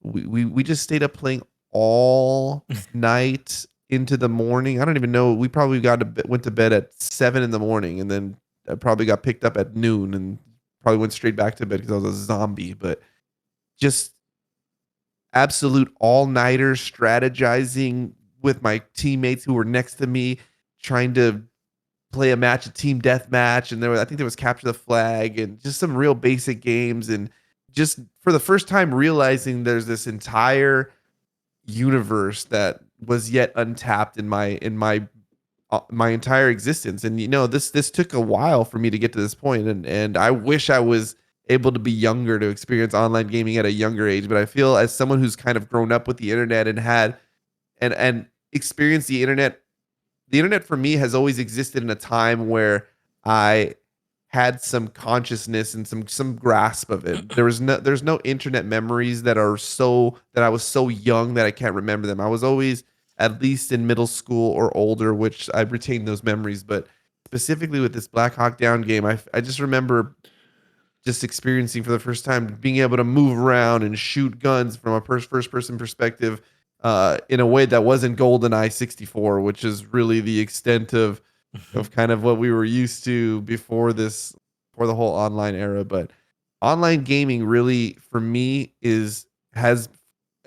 we just stayed up playing all night into the morning. I don't even know. We probably went to bed at 7 in the morning, and then I probably got picked up at noon, and probably went straight back to bed because I was a zombie. But just absolute all nighter strategizing with my teammates who were next to me, trying to play a match, a team death match, and I think there was capture the flag and just some real basic games, and just for the first time realizing there's this entire universe that was yet untapped in my entire existence. And this took a while for me to get to this point, and I wish I was able to be younger to experience online gaming at a younger age. But I feel, as someone who's kind of grown up with the internet and had and experienced the internet for me has always existed in a time where I had some consciousness and some grasp of it. There's no internet memories that I was so young that I can't remember them. I was always at least in middle school or older, which I retained those memories. But specifically with this Black Hawk Down game, I just remember just experiencing for the first time being able to move around and shoot guns from a first person perspective, in a way that wasn't GoldenEye 64, which is really the extent of kind of what we were used to before the whole online era. But online gaming really, for me, has,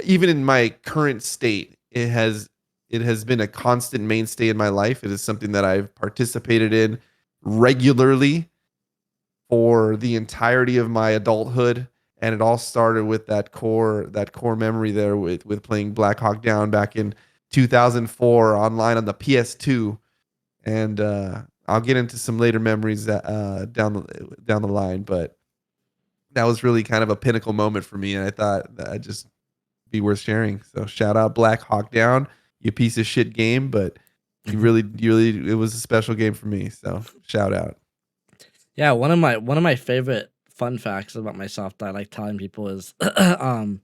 even in my current state, it has been a constant mainstay in my life. It is something that I've participated in regularly for the entirety of my adulthood. And it all started with that core memory there with playing Black Hawk Down back in 2004 online on the PS2. And I'll get into some later memories that, down the line. But that was really kind of a pinnacle moment for me, and I thought that'd just be worth sharing. So shout out Black Hawk Down, you piece of shit game, but it was a special game for me. So shout out. Yeah, one of my favorite fun facts about myself that I like telling people is the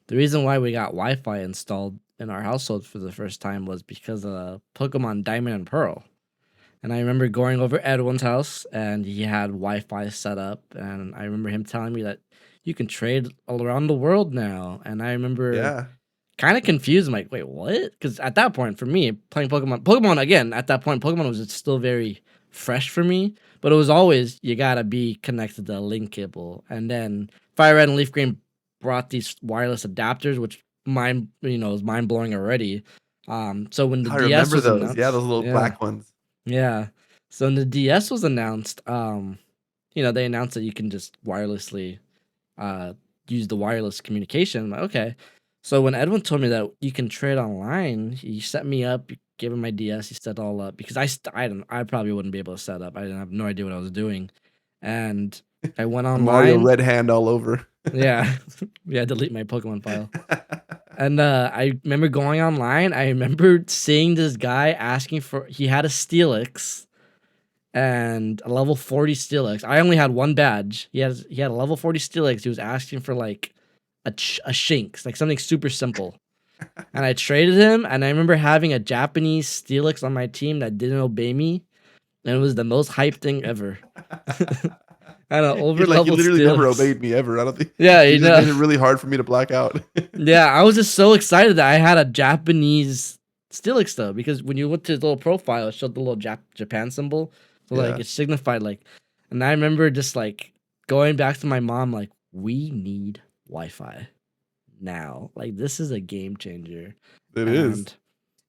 reason why we got Wi-Fi installed in our household for the first time was because of Pokemon Diamond and Pearl. And I remember going over Edwin's house and he had Wi-Fi set up, and I remember him telling me that you can trade all around the world now. And I remember Yeah. kind of confused. I'm like, wait, what? Because at that point, for me, playing Pokemon again, at that point, Pokemon was still very fresh for me. But it was always, you gotta be connected to a link cable. And then Fire Red and Leaf Green brought these wireless adapters, which is mind blowing already. So when the I DS remember was those. Yeah, those announced, little yeah, black ones. yeah. So when the DS was announced, they announced that you can just wirelessly uh use the wireless communication. I'm like, okay. So when Edwin told me that you can trade online, he set me up, gave him my DS, he set it all up because I probably wouldn't be able to set up. I didn't have no idea what I was doing. And I went The Mario online. red hand all over. Yeah. Yeah, delete my Pokemon file. And I remember going online. I remember seeing this guy asking for he had a Steelix and a level 40 Steelix. I only had one badge. He had a level 40 Steelix. He was asking for like a Shinx, like something super simple. And I traded him, and I remember having a Japanese Steelix on my team that didn't obey me, and it was the most hype thing ever. And an over He leveled literally never Steelix. obeyed me ever. I don't think Yeah, he just made it really hard for me to black out. Yeah, I was just so excited that I had a Japanese Steelix though, because when you went to his little profile, it showed the little Japan symbol. So like Yeah. it signified like, and I remember just like going back to my mom like, we need Wi-Fi now. Like this is a game changer. It is.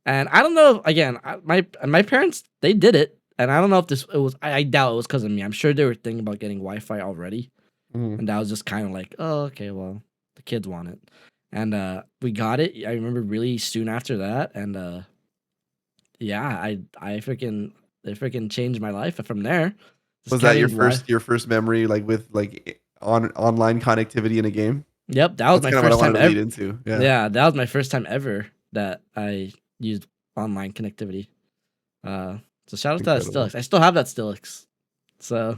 And I don't know. Again, my parents they did it, and I don't know if this it was. I doubt it was because of me. I'm sure they were thinking about getting Wi-Fi already, Mhm. and that was just kind of like, oh, okay, well, the kids want it, and we got it. I remember really soon after that, and yeah, I freaking it freaking changed my life from there. Just Was that having Wi. your first memory, like, with, like, online connectivity in a game? Yep, that was That's my kinda what I first time wanted to lead ever. into, yeah. Yeah, that was my first time ever that I used online connectivity. Uh, so shout out to that Incredible. Steelix. I still have that Steelix. So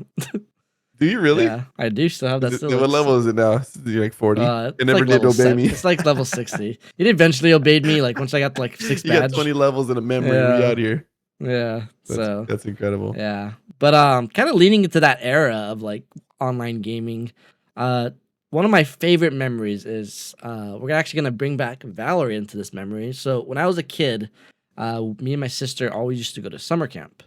Do you really? yeah, I do still have that Is it what Steelix. level is it now? You're like 40? It It's never like did level obey 7. me. It's like level 60. It eventually obeyed me like once I got to like 6 You got 20 badge. levels in a memory, we Yeah. out here. Yeah. So That's incredible. yeah. But kind of leaning into that era of like online gaming, uh one of my favorite memories is we're actually gonna bring back Valerie into this memory. So when I was a kid, me and my sister always used to go to summer camp.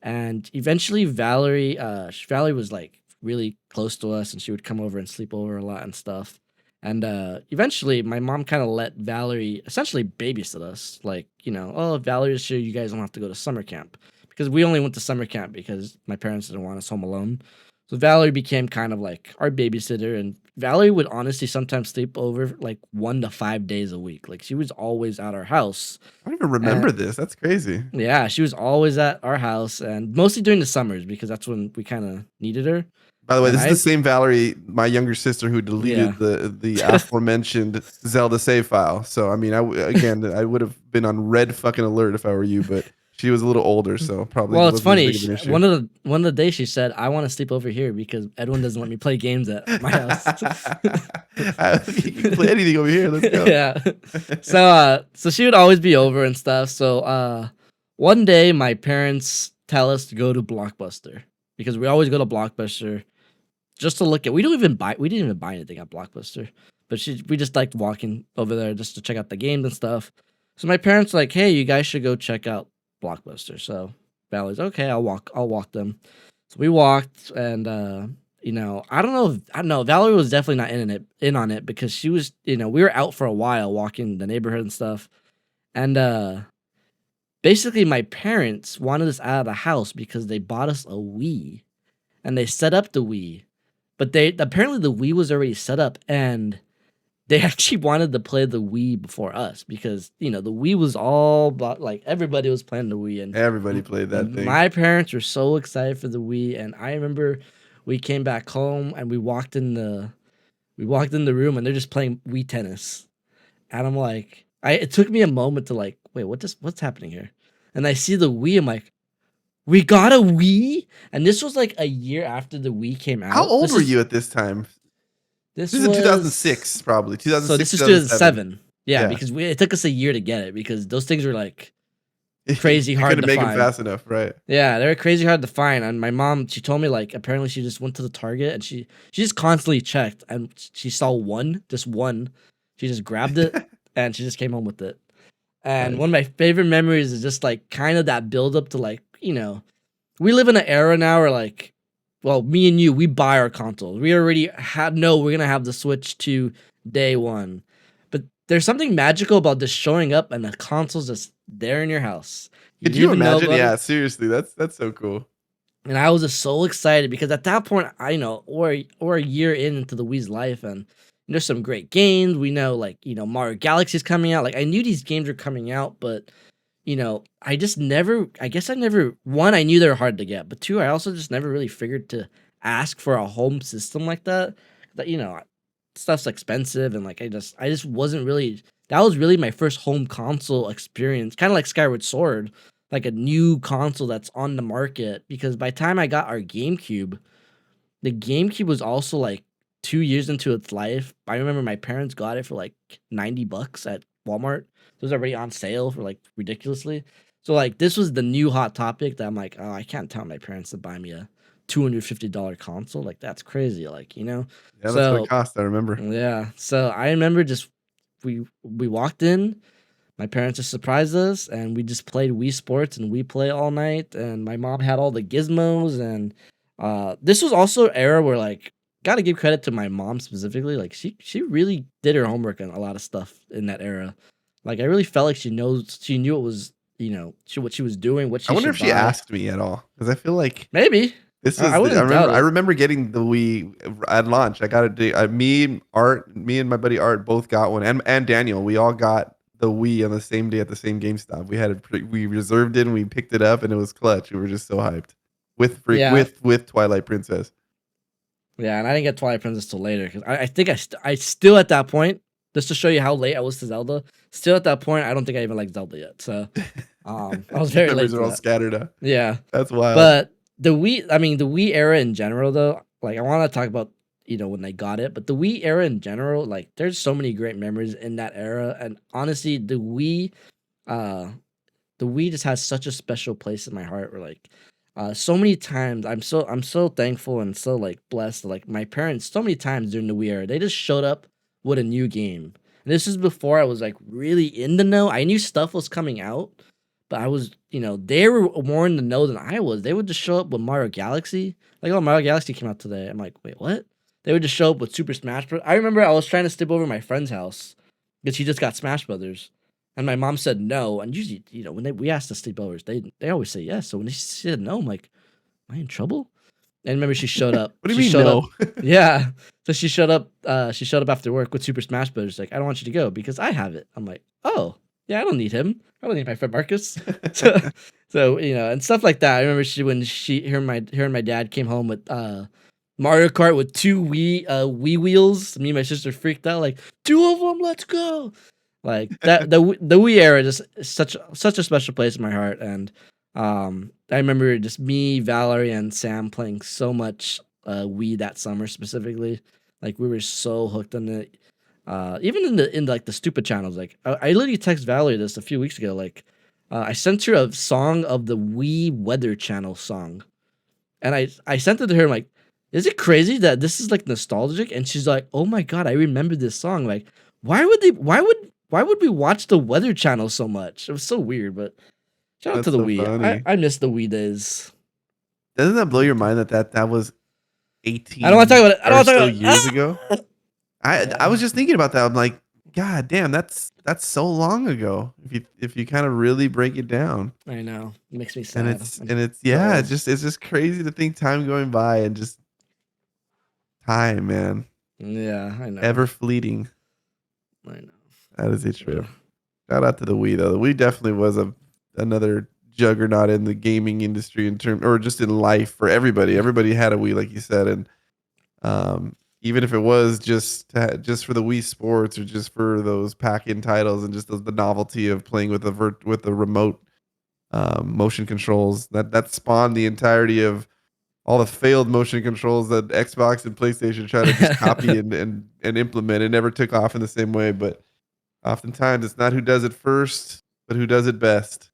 And eventually Valerie was like really close to us and she would come over and sleep over a lot and stuff. And eventually my mom kind of let Valerie essentially babysit us. Like, oh, if Valerie's here, you guys don't have to go to summer camp. Because we only went to summer camp because my parents didn't want us home alone. So Valerie became kind of like our babysitter, and Valerie would honestly sometimes sleep over like 1 to 5 days a week. Like she was always at our house. I don't even remember this, that's crazy. Yeah, she was always at our house, and mostly during the summers because that's when we kind of needed her. By the way, And this is the same Valerie, my younger sister, who yeah, deleted the aforementioned Zelda save file. So, I mean, again, I would have been on red fucking alert if I were you, but she was a little older, so probably well, it's wasn't as funny. big of an issue. One of the days she said, "I want to sleep over here because Edwin doesn't let me play games at my house." You can play anything over here. Let's go. Yeah. So she would always be over and stuff. So one day my parents tell us to go to Blockbuster because we always go to Blockbuster just to look at. We didn't even buy anything at Blockbuster, but we just liked walking over there just to check out the games and stuff. So my parents were like, hey, you guys should go check out Blockbuster. So Valerie's okay. I'll walk them. So we walked, and I don't know. I don't know. Valerie was definitely not in on it because she was. We were out for a while walking the neighborhood and stuff, and basically my parents wanted us out of the house because they bought us a Wii, and they set up the Wii, but they apparently the Wii was already set up, and they actually wanted to play the Wii before us because the Wii was all about, like, everybody was playing the Wii, and Everybody played that thing. my parents were so excited for the Wii. And I remember we came back home and we walked in the room and they're just playing Wii tennis, and I'm like, it took me a moment to like, wait, what's happening here? And I see the Wii, I'm like, we got a Wii, and this was like a year after the Wii came out. How old were you at this time? This is in 2006, probably. So 2006, this is 2007. 2007. Yeah, Yeah. because it took us a year to get it because those things were like crazy You hard couldn't to make them find. fast enough, right? Yeah, they were crazy hard to find. And my mom, she told me like apparently she just went to the Target and she just constantly checked and she saw just one. She just grabbed it and she just came home with it. And Nice. one of my favorite memories is just like kind of that build up to like, we live in an era now where like, well, me and you, we buy our consoles. We already we're gonna have the Switch 2 day one. But there's something magical about just showing up and the console's just there in your house. You Could didn't you even know imagine? about it. Yeah, seriously, that's so cool. And I was just so excited because at that point, I know or a year into the Wii's life, and there's some great games. We know, like, Mario Galaxy's coming out. Like, I knew these games were coming out, but I just never. I guess I never. One, I knew they were hard to get, but two, I also just never really figured to ask for a home system like that. That stuff's expensive, and like I just wasn't really. That was really my first home console experience, kind of like Skyward Sword, like a new console that's on the market. Because by the time I got our GameCube, the GameCube was also like 2 years into its life. I remember my parents got it for like $90 at Walmart. It was already on sale for like ridiculously. So like this was the new hot topic that I'm like, oh, I can't tell my parents to buy me a $250 console. Like that's crazy. Like. Yeah, that's what it So cost. I remember. yeah. So I remember just we walked in, my parents just surprised us, and we just played Wii Sports and we play all night. And my mom had all the gizmos, and this was also an era where like gotta give credit to my mom specifically. Like she really did her homework on a lot of stuff in that era. Like I really felt like she knew it was what she was doing, what I she wonder if should she buy. asked me at all because I feel like Maybe this I was. I wouldn't remember. doubt I it. remember getting the Wii at launch. I got it. Me and my buddy Art both got one, and Daniel. We all got the Wii on the same day at the same GameStop. We reserved it and we picked it up, and it was clutch. We were just so hyped Yeah, with Twilight Princess. yeah, and I didn't get Twilight Princess till later because I think I still at that point, just to show you how late I was to Zelda. Still at that point, I don't think I even liked Zelda yet. So, I was very late Memories to are all that. scattered up. Yeah, That's wild. but the Wii era in general, though, like I want to talk about when they got it, but the Wii era in general, like there's so many great memories in that era, and honestly, uh, the Wii just has such a special place in my heart. Where like, so many times I'm so thankful and so like blessed. Like my parents, so many times during the Wii era, they just showed up with a new game. And this is before I was like really in the know. I knew stuff was coming out, but I was, they were more in the know than I was. They would just show up with Mario Galaxy. Like, oh, Mario Galaxy came out today. I'm like, wait, what? They would just show up with Super Smash Bros. I remember I was trying to sleep over my friend's house because he just got Smash Brothers. And my mom said no. And usually, when we asked the sleepovers, they always say yes. So when she said no, I'm like, am I in trouble? And remember, she showed up. What do you She mean showed up. no? Yeah. So she showed up. She showed up after work with Super Smash Bros. Like, I don't want you to go because I have it. I'm like, oh yeah, I don't need him. I don't need my friend Marcus. So, and stuff like that. I remember her and my dad came home with Mario Kart with two Wii wheels. Me and my sister freaked out like two of them. Let's go. Like that the Wii era just is such a special place in my heart. And I remember just me, Valerie, and Sam playing so much Wii that summer specifically. Like we were so hooked on it. Even in like the stupid channels. Like I literally texted Valerie this a few weeks ago. Like I sent her a song of the Wii Weather Channel song, and I sent it to her. I'm like, is it crazy that this is like nostalgic? And she's like, oh my god, I remember this song. Like, why would we watch the Weather Channel so much? It was so weird, but shout out to That's the so Wii. funny. I miss the Wii days. Doesn't that blow your Okay. mind that was I don't want to 18 talk about it. I don't or want to so talk years about ago? it. I Yeah, was just thinking about that. I'm like, God damn, that's so long ago. If you kind of really break it down, I know. It makes me and sad. it's I and it's feel yeah, old. it's just crazy to think time going by and just time, man, Yeah, I know. ever fleeting. I know. That is a Uh, trip. Shout out to the Wii though. The Wii definitely was another juggernaut in the gaming industry in term or just in life for everybody. Everybody had a Wii, like you said, and even if it was just for the Wii Sports or just for those pack-in titles and just the novelty of playing with with the remote motion controls that spawned the entirety of all the failed motion controls that Xbox and PlayStation try to just copy and implement. It never took off in the same way, but oftentimes it's not who does it first, but who does it best.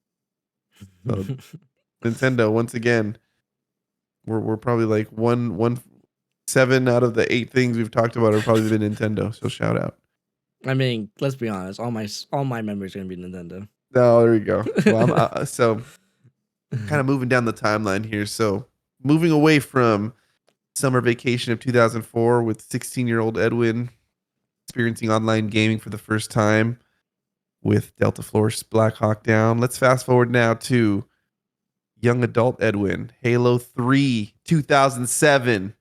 So Nintendo, once again, we're probably like one 7 out of the 8 things we've talked about have probably been Nintendo. So shout out. I mean, let's be honest. All my memories are gonna be Nintendo. Oh, there we go. Well, I'm so kind of moving down the timeline here. So moving away from summer vacation of 2004 with 16-year-old Edwin experiencing online gaming for the first time with Delta Force Black Hawk Down. Let's fast forward now to young adult Edwin, Halo 3, 2007,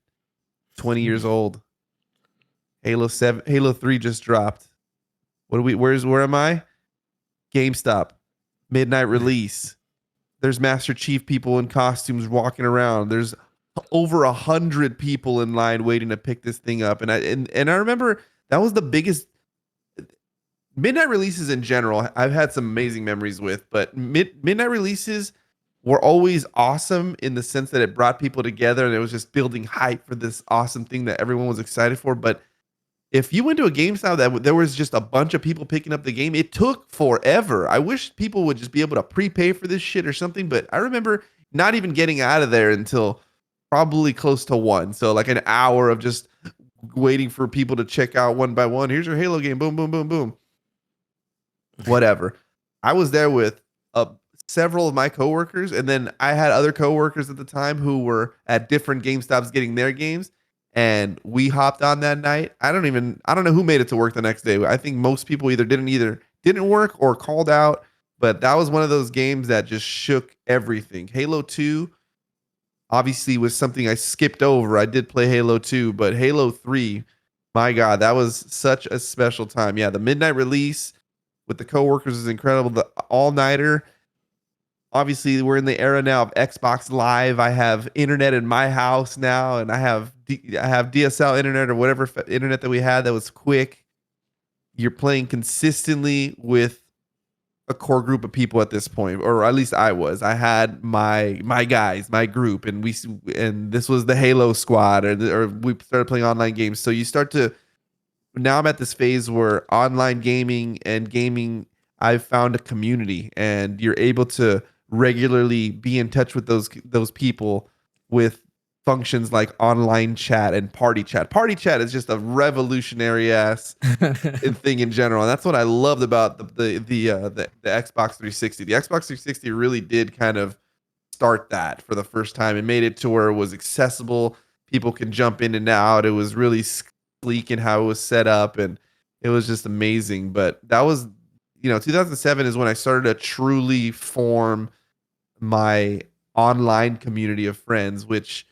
20 years old. Halo 3 just dropped. Where am I? GameStop. Midnight release. There's Master Chief people in costumes walking around. There's over 100 people in line waiting to pick this thing up. And I remember that was the biggest midnight releases in general. I've had some amazing memories with, but midnight releases were always awesome in the sense that it brought people together and it was just building hype for this awesome thing that everyone was excited for. But if you went to a GameStop that there was just a bunch of people picking up the game, it took forever. I wish people would just be able to prepay for this shit or something. But I remember not even getting out of there until probably close to 1. So like an hour of just waiting for people to check out one by one. Here's your Halo game. Boom, boom, boom, boom. Whatever. I was there with several of my coworkers, and then I had other coworkers at the time who were at different GameStops getting their games, and we hopped on that night. I don't know who made it to work the next day. I think most people either didn't work or called out, but that was one of those games that just shook everything. Halo 2 obviously was something I skipped over. I did play Halo 2, but Halo 3, my God, that was such a special time. Yeah, the midnight release with the coworkers is incredible. The all-nighter. Obviously, we're in the era now of Xbox Live. I have internet in my house now, and I have DSL internet or whatever internet that we had that was quick. You're playing consistently with a core group of people at this point, or at least I was. I had my guys, my group, and this was the Halo squad, or we started playing online games. So you start to. Now I'm at this phase where online gaming and gaming, I've found a community, and you're able to regularly be in touch with those people with functions like online chat and party chat. Party chat is just a revolutionary ass thing in general, and that's what I loved about the Xbox 360. The Xbox 360 really did kind of start that for the first time. It made it to where it was accessible. People can jump in and out. It was really sleek in how it was set up, and it was just amazing. But that was, 2007 is when I started to truly form my online community of friends, which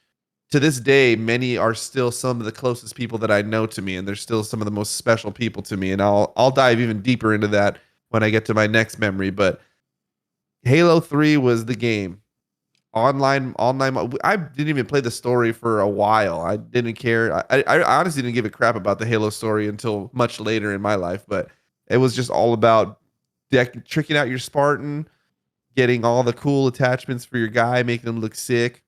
to this day, many are still some of the closest people that I know to me, and they're still some of the most special people to me. And I'll dive even deeper into that when I get to my next memory. But Halo 3 was the game. Online. I didn't even play the story for a while. I didn't care. I honestly didn't give a crap about the Halo story until much later in my life. But it was just all about tricking out your Spartan, getting all the cool attachments for your guy, making him look sick.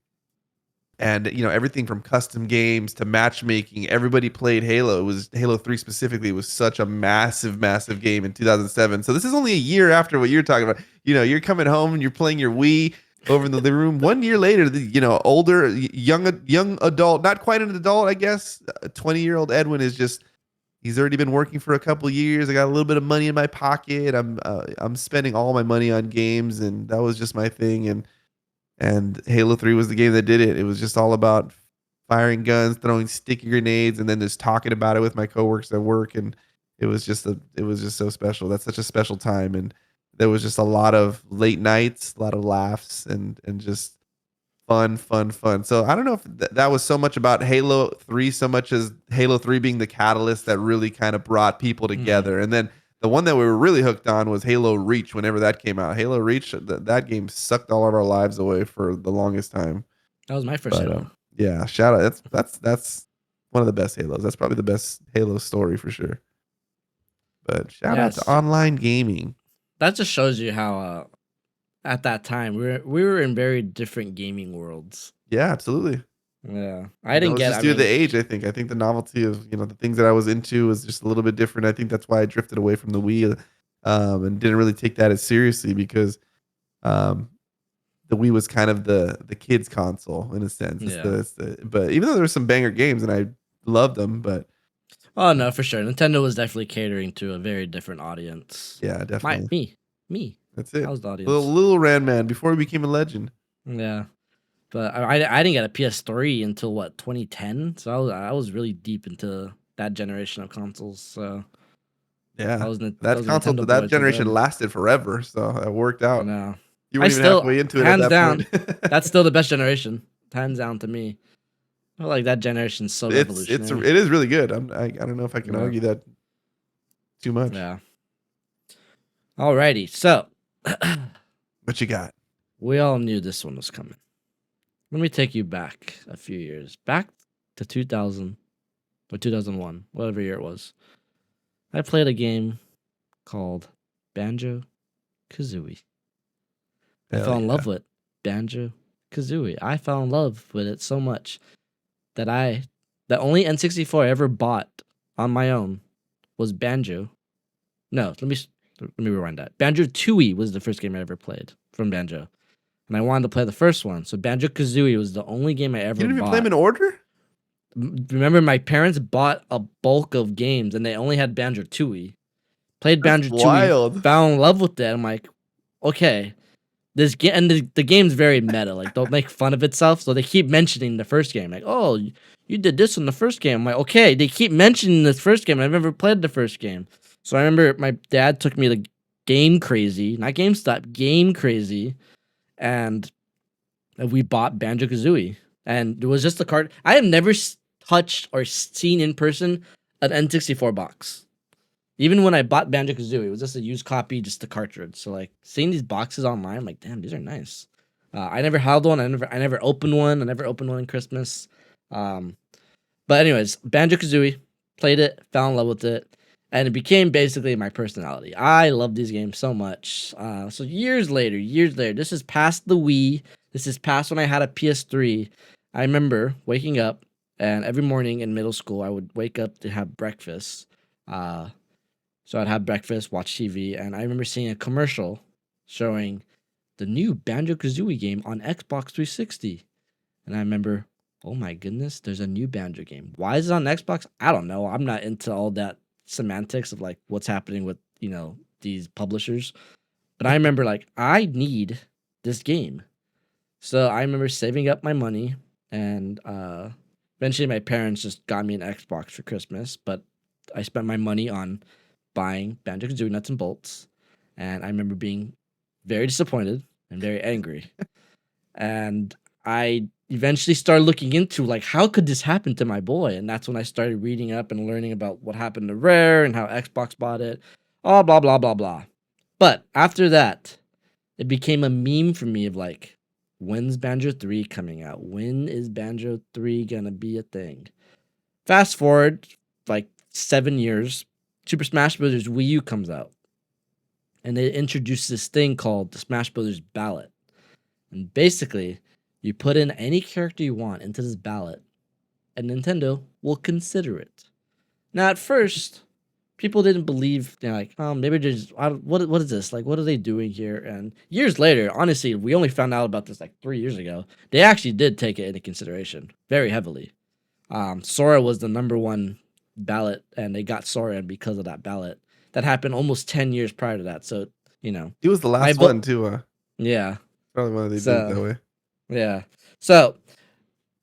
And everything from custom games to matchmaking, everybody played Halo. It was Halo 3 specifically was such a massive game in 2007. So this is only a year after what you're talking about. You're coming home and you're playing your Wii over in the living room. 1 year later, older, young adult, not quite an adult, I guess. 20-year-old Edwin he's already been working for a couple years. I got a little bit of money in my pocket. I'm spending all my money on games, and that was just my thing. And Halo 3 was the game that did it. It was just all about firing guns, throwing sticky grenades, and then just talking about it with my coworkers at work. And it was just so special. That's such a special time. And there was just a lot of late nights, a lot of laughs, and just fun. So I don't know if that was so much about Halo 3, so much as Halo 3 being the catalyst that really kind of brought people together. And then the one that we were really hooked on was Halo Reach. Whenever that came out, Halo Reach, that game sucked all of our lives away for the longest time. That was my first Halo. Yeah, shout out. That's one of the best Halos. That's probably the best Halo story for sure. But shout out to online gaming. That just shows you how at that time we were in very different gaming worlds. Yeah, absolutely. Yeah, I didn't get. Just due to the age, I think the novelty of the things that I was into was just a little bit different. I think that's why I drifted away from the Wii, and didn't really take that as seriously because, the Wii was kind of the kids' console in a sense. But even though there were some banger games and I loved them, but oh no, for sure, Nintendo was definitely catering to a very different audience. Yeah, definitely. Me. That's it. I was the audience. Little Randman before he became a legend. Yeah. But I didn't get a PS3 until 2010. So I was really deep into that generation of consoles. So Yeah. I That was a console Nintendo that boy till generation then. lasted forever, so it worked I out. know. You I weren't even still, halfway into it at hands that point. down, that's still the best generation. Hands down to me. I feel like that generation's so It revolutionary. is really good. I don't know if I can Yeah. argue that too much. Yeah. Alrighty. So What you got? we all knew this one was coming. Let me take you back a few years. Back to 2000 or 2001, whatever year it was. I played a game called Banjo Kazooie. I Hell fell in yeah. love with Banjo Kazooie. I fell in love with it so much that the only N64 I ever bought on my own was Banjo. No, let me rewind that. Banjo Tooie was the first game I ever played from Banjo, and I wanted to play the first one. So Banjo Kazooie was the only game I You ever didn't even play them bought. in order? Remember, my parents bought a bulk of games, and they only had Banjo Tooie. Played That's Banjo Tooie, wild. fell in love with it. I'm like, okay, this game, and the game's very meta. Like, don't make fun of itself. So they keep mentioning the first game. Like, oh, you did this in the first game. I'm like, okay, they keep mentioning this first game. I've never played the first game. So I remember my dad took me to Game Crazy, not GameStop, Game Crazy, and we bought Banjo Kazooie. And it was just a card. I have never touched or seen in person an N64 box. Even when I bought Banjo Kazooie, it was just a used copy, just the cartridge. So like seeing these boxes online, I'm like, damn, these are nice. I never held one. I never opened one. I never opened one in Christmas. Um, but anyways, Banjo Kazooie, played it, fell in love with it, and it became basically my personality. I love these games so much. So years later, this is past the Wii. This is past when I had a PS3. I remember waking up, and every morning in middle school, I would wake up to have breakfast. Uh, so I'd have breakfast, watch TV, and I remember seeing a commercial showing the new Banjo Kazooie game on Xbox 360. And I remember, oh my goodness, there's a new Banjo game. Why is it on Xbox? I don't know. I'm not into all that semantics of like what's happening with, these publishers. But I remember like I need this game. So I remember saving up my money and eventually my parents just got me an Xbox for Christmas, but I spent my money on buying Banjo Kazooie nuts and bolts. And I remember being very disappointed and very angry. And I eventually started looking into like how could this happen to my boy? And that's when I started reading up and learning about what happened to Rare and how Xbox bought it. All blah blah blah blah. But after that, it became a meme for me of like, when's Banjo 3 coming out? When is Banjo 3 gonna be a thing? Fast forward like 7 years, Super Smash Bros. Wii U comes out. And they introduced this thing called the Smash Bros. Ballot. And basically, you put in any character you want into this ballot, and Nintendo will consider it. Now, at first, people didn't believe. They're like, oh, maybe they're just, what is this? Like, what are they doing here? And years later, honestly, we only found out about this like 3 years ago. They actually did take it into consideration very heavily. Sora was the number one ballot, and they got Sora in because of that ballot. That happened almost 10 years prior to that. So, He was the my last vote. one too. Yeah. Probably why they did it So, that way. yeah. So,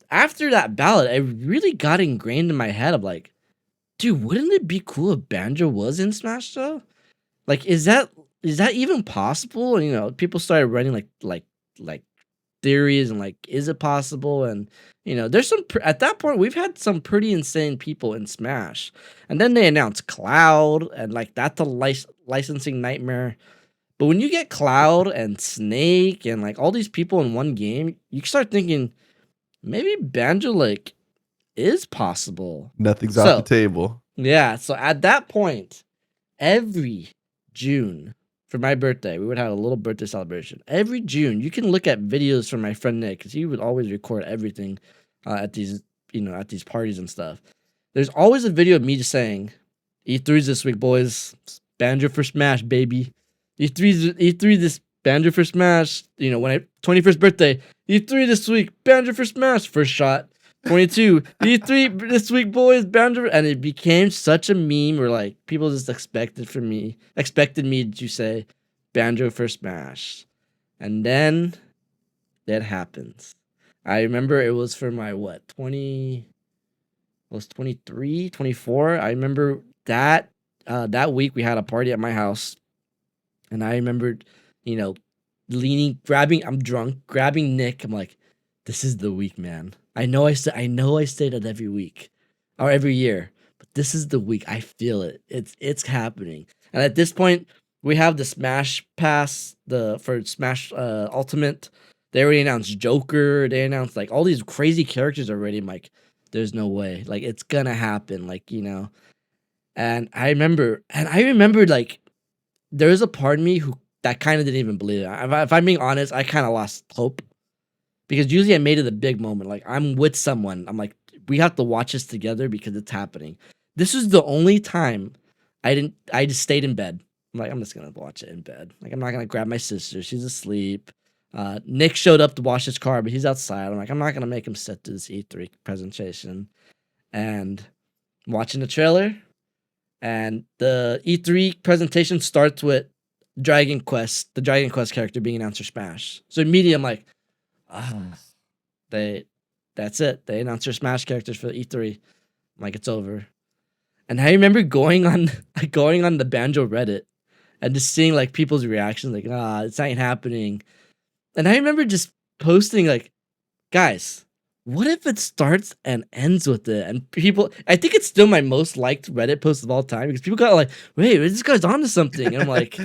after that ballot, it really got ingrained in my head of like, dude, wouldn't it be cool if Banjo was in Smash though? Like, is that even possible? And, people started running like theories and like, is it possible? And there's at that point we've had some pretty insane people in Smash, and then they announced Cloud, and like that's a licensing nightmare. But when you get Cloud and Snake and like all these people in one game, you start thinking maybe Banjo like is possible. Nothing's off the So table. yeah, so at that point, every June for my birthday, we would have a little birthday celebration. Every June, you can look at videos from my friend Nick because he would always record everything at these at these parties and stuff. There's always a video of me just saying, "E3's this week, boys. Banjo for Smash, baby. E3 this Banjo for Smash. When I 21st birthday, E3 this week, Banjo for Smash, first shot." 22 E3 this week, boys. Banjo, and it became such a meme where like people just expected me to say Banjo for Smash, and then that happens. I remember it was for my 20. was 23, 24. I remember that week we had a party at my house, and I remembered, you know, grabbing. I'm drunk, grabbing Nick. I'm like, this is the week, man. I know I say that every week or every year, but this is the week. I feel it. It's happening. And at this point, we have the Smash Pass, for Smash Ultimate. They already announced Joker. They announced like all these crazy characters already. I'm like, there's no way. Like it's gonna happen. Like, And I remembered like there was a part of me who that kind of didn't even believe it. If I'm being honest, I kind of lost hope because usually I made it a big moment. Like I'm with someone, I'm like, we have to watch this together because it's happening. This is the only time I didn't. I just stayed in bed. I'm like, I'm just gonna watch it in bed. Like I'm not gonna grab my sister. She's asleep. Nick showed up to wash his car, but he's outside. I'm like, I'm not gonna make him sit through this E3 presentation. And I'm watching the trailer. And the E3 presentation starts with the Dragon Quest character being announced for Smash. So immediately I'm like, that's it. They announced their Smash characters for the E3. I'm like, it's over. And I remember going on the Banjo Reddit and just seeing like people's reactions, like, it's not happening. And I remember just posting like, guys, what if it starts and ends with it? And people, I think it's still my most liked Reddit post of all time because people got like, wait, this guy's onto something. And I'm like,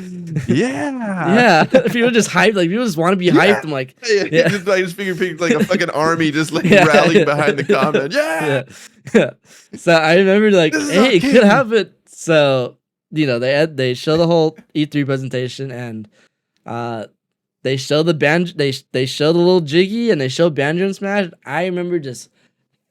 yeah. People just hyped, like people just want to be hyped. I'm like, yeah. I just figured like a fucking army just like rallying behind the comment. Yeah. So I remember like, hey, it could happen. So they show the whole E3 presentation and they show the banjo. They show the little Jiggy and they show Banjo and Smash. I remember just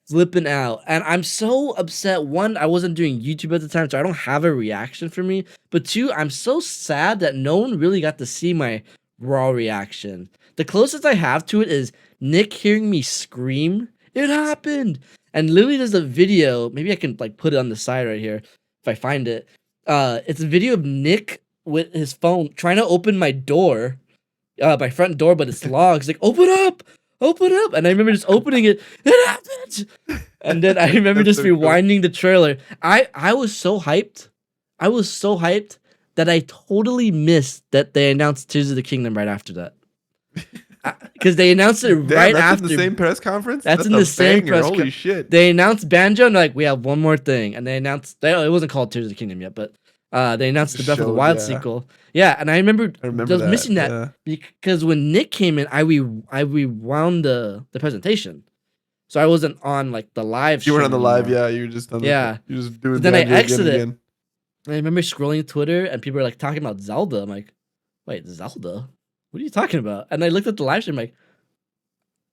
flipping out, and I'm so upset. One, I wasn't doing YouTube at the time, so I don't have a reaction for me. But two, I'm so sad that no one really got to see my raw reaction. The closest I have to it is Nick hearing me scream, "It happened!" And literally, there's a video. Maybe I can like put it on the side right here if I find it. It's a video of Nick with his phone trying to open my door. My front door, but it's locked. He's like, open up. And I remember just opening it. It happened. And then I remember just rewinding the trailer. I was so hyped. That I totally missed that they announced Tears of the Kingdom right after that. Because they announced it right after. That's in the same press conference? That's in the same press conference. Holy shit. They announced Banjo and like, we have one more thing. And they announced, it wasn't called Tears of the Kingdom yet, but they announced the Breath of the Wild sequel. Yeah, and I remember I was missing that because when Nick came in, I rewound the presentation, so I wasn't on like the live. You weren't on the live, yeah. You were just on you're just doing. Then I exited. Again. I remember scrolling Twitter and people were like talking about Zelda. I'm like, wait, Zelda? What are you talking about? And I looked at the live stream, like,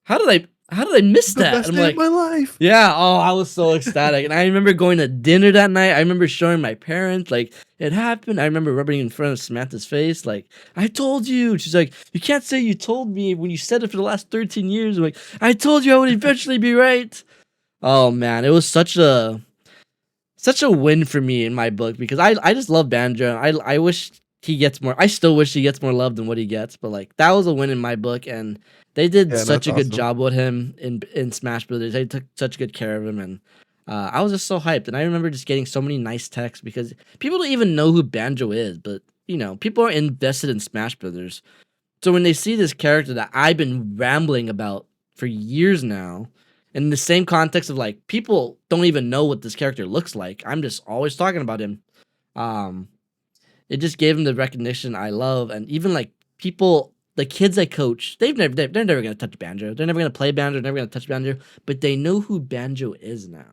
how did I miss that? Best day of my life. Yeah. Oh, I was so ecstatic. And I remember going to dinner that night. I remember showing my parents, like, it happened. I remember rubbing in front of Samantha's face, like, I told you. She's like, you can't say you told me when you said it for the last 13 years. I'm like, I told you I would eventually be right. Oh, man. It was such a win for me in my book because I just love Banjo. I wish he gets more. I still wish he gets more love than what he gets. But, like, that was a win in my book. And they did such a good job with him in Smash Brothers. They took such good care of him, and I was just so hyped. And I remember just getting so many nice texts because people don't even know who Banjo is, but people are invested in Smash Brothers. So when they see this character that I've been rambling about for years now, in the same context of like people don't even know what this character looks like, I'm just always talking about him. It just gave him the recognition I love, and even like people. The kids I coach, they're never gonna touch Banjo. They're never gonna play Banjo. They're never gonna touch Banjo. But they know who Banjo is now,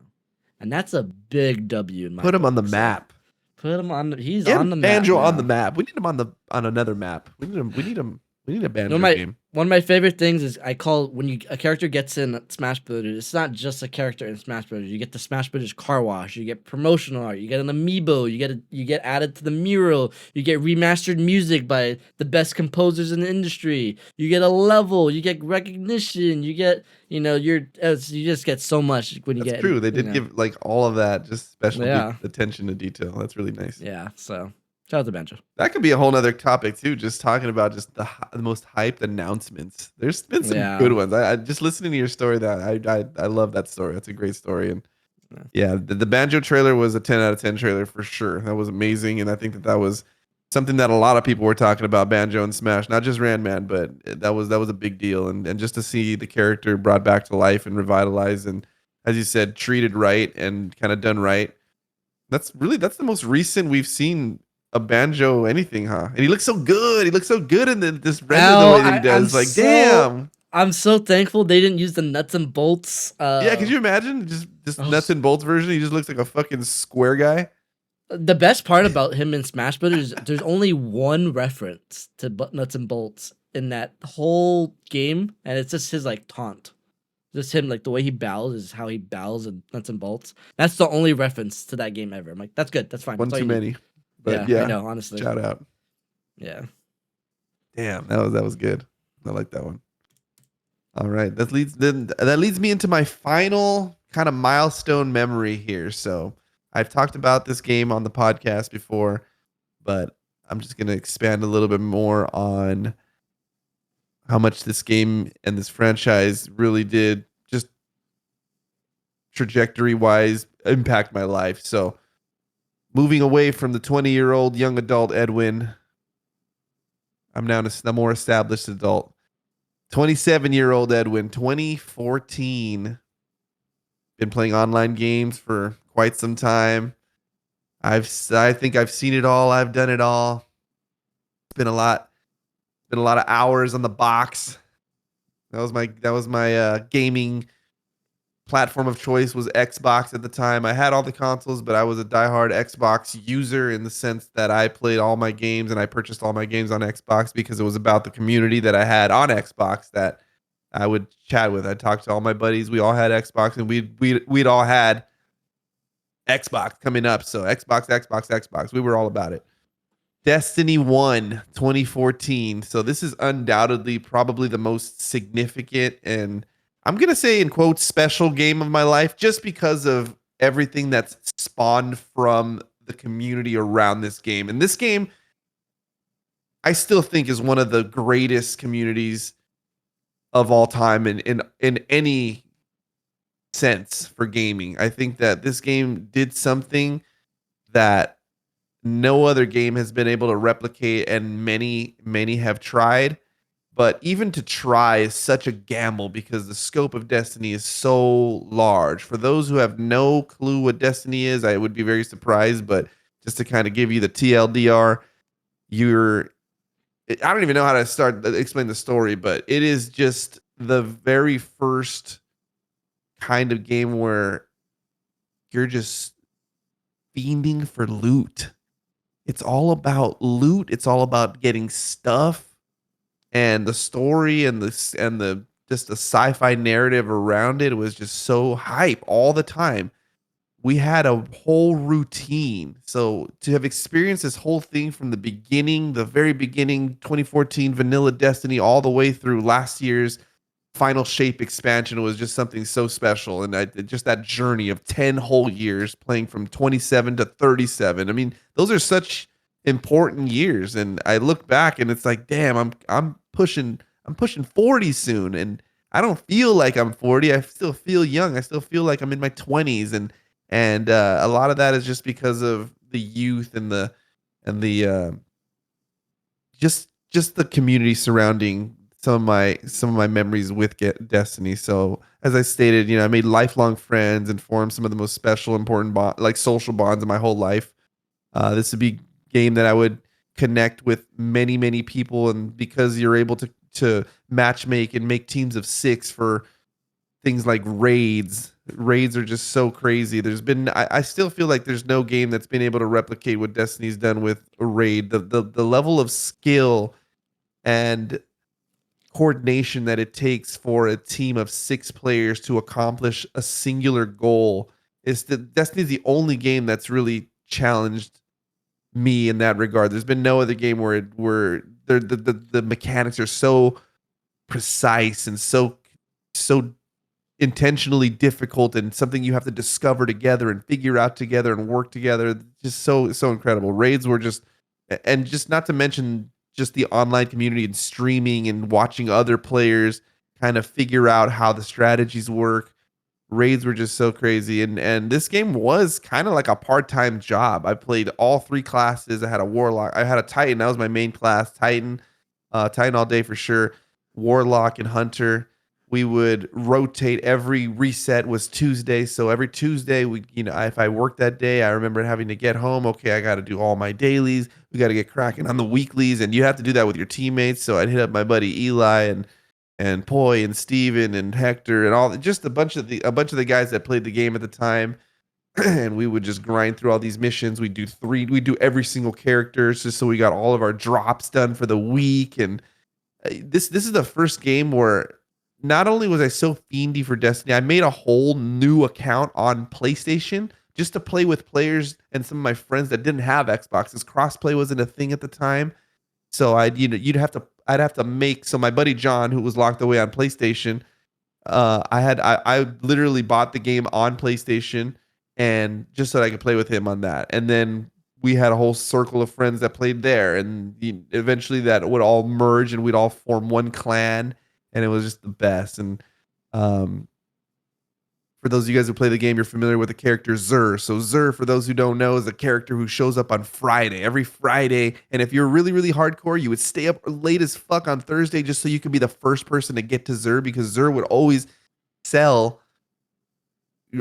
and that's a big W in my. Put him on the map. Put him on. He's on the map. Banjo on the map. We need him on another map. We need a Banjo game. One of my favorite things is I call when a character gets in Smash Brothers. It's not just a character in Smash Brothers. You get the Smash Brothers car wash. You get promotional art. You get an amiibo. You get added to the mural. You get remastered music by the best composers in the industry. You get a level. You get recognition. You get you just get so much when you get. That's true. They did give like all of that, just special attention to detail. That's really nice. Yeah. So. Shout out to Banjo. That could be a whole nother topic too. Just talking about just the most hyped announcements. There's been some good ones. I just listening to your story. That I love that story. That's a great story. And Yeah, the Banjo trailer was a 10 out of 10 trailer for sure. That was amazing, and I think that was something that a lot of people were talking about Banjo and Smash, not just Randman, but that was a big deal, and just to see the character brought back to life and revitalized, and as you said, treated right and kind of done right. That's the most recent we've seen a Banjo anything, huh? And he looks so good. He looks so good in this render the Oh, way that he does. Like, damn. I'm so thankful they didn't use the nuts and bolts. Yeah, could you imagine just Oh, nuts and bolts version? He just looks like a fucking square guy. the best part about him in Smash Brothers, there's only one reference to nuts and bolts in that whole game, and it's just his like taunt. Just him, like the way he bows is how he bows in nuts and bolts. That's the only reference to that game ever. I'm like, that's good. That's fine. One That's all too you need. many. But Yeah, I yeah, know. Honestly, shout out. yeah. Damn, that was good. I like that one. All right, that leads me into my final kind of milestone memory here. So I've talked about this game on the podcast before, but I'm just gonna expand a little bit more on how much this game and this franchise really did just trajectory wise impact my life. So moving away from the 20-year-old young adult Edwin, I'm now a more established adult. 27-year-old Edwin, 2014. Been playing online games for quite some time. I think I've seen it all. I've done it all. It's been a lot. Been a lot of hours on the box. That was my gaming platform of choice was Xbox at the time. I had all the consoles, but I was a diehard Xbox user in the sense that I played all my games and I purchased all my games on Xbox because it was about the community that I had on Xbox that I would chat with. I talked to all my buddies. We all had Xbox, and we'd all had Xbox coming up. So Xbox. We were all about it. Destiny 1 2014. So this is undoubtedly probably the most significant and I'm going to say in quotes special game of my life just because of everything that's spawned from the community around this game. And this game I still think is one of the greatest communities of all time in any sense for gaming. I think that this game did something that no other game has been able to replicate, and many have tried. But even to try is such a gamble because the scope of Destiny is so large. For those who have no clue what Destiny is, I would be very surprised. But just to kind of give you the TLDR, you're I don't even know how to start explain the story, but it is just the very first kind of game where you're just fiending for loot. It's all about loot. It's all about getting stuff, and the story and the just the sci-fi narrative around it was just so hype all the time. We had a whole routine. So to have experienced this whole thing from the beginning, the very beginning, 2014 vanilla Destiny, all the way through last year's Final Shape expansion was just something so special. And just that journey of 10 whole years playing from 27 to 37. I mean, those are such important years. And I look back and it's like, damn, I'm pushing 40 soon. And I don't feel like I'm 40. I still feel young. I still feel like I'm in my 20s. And a lot of that is just because of the youth and the just the community surrounding some of my memories with Destiny. So as I stated, I made lifelong friends and formed some of the most special, important like social bonds in my whole life. This would be a game that I would connect with many people, and because you're able to match make and make teams of 6 for things like raids. Raids are just so crazy. I still feel like there's no game that's been able to replicate what Destiny's done with a raid. The level of skill and coordination that it takes for a team of 6 players to accomplish a singular goal is that Destiny's the only game that's really challenged me in that regard. There's been no other game where the mechanics are so precise and so intentionally difficult and something you have to discover together and figure out together and work together. Just so incredible. Raids were just not to mention just the online community and streaming and watching other players kind of figure out how the strategies work. Raids were just so crazy, and this game was kind of like a part-time job. I played all three classes. I had a warlock. I had a titan. That was my main class. Titan all day for sure. Warlock and hunter. We would rotate. Every reset was Tuesday, so every Tuesday if I worked that day, I remember having to get home. Okay, I got to do all my dailies. We got to get cracking on the weeklies, and you have to do that with your teammates. So I'd hit up my buddy Eli and Poi and Steven and Hector and all just a bunch of the guys that played the game at the time. And we would just grind through all these missions. We do every single character just so we got all of our drops done for the week. And this is the first game where not only was I so fiendy for Destiny, I made a whole new account on PlayStation just to play with players and some of my friends that didn't have Xboxes. Crossplay wasn't a thing at the time. So I'd have to make, so my buddy John, who was locked away on PlayStation, I literally bought the game on PlayStation and just so that I could play with him on that. And then we had a whole circle of friends that played there, and eventually that would all merge and we'd all form one clan, and it was just the best. And um, for those of you guys who play the game, you're familiar with the character Zur. So Zur, for those who don't know, is a character who shows up on Friday, every Friday. And if you're really, really hardcore, you would stay up late as fuck on Thursday just so you could be the first person to get to Zur, because Zur would always sell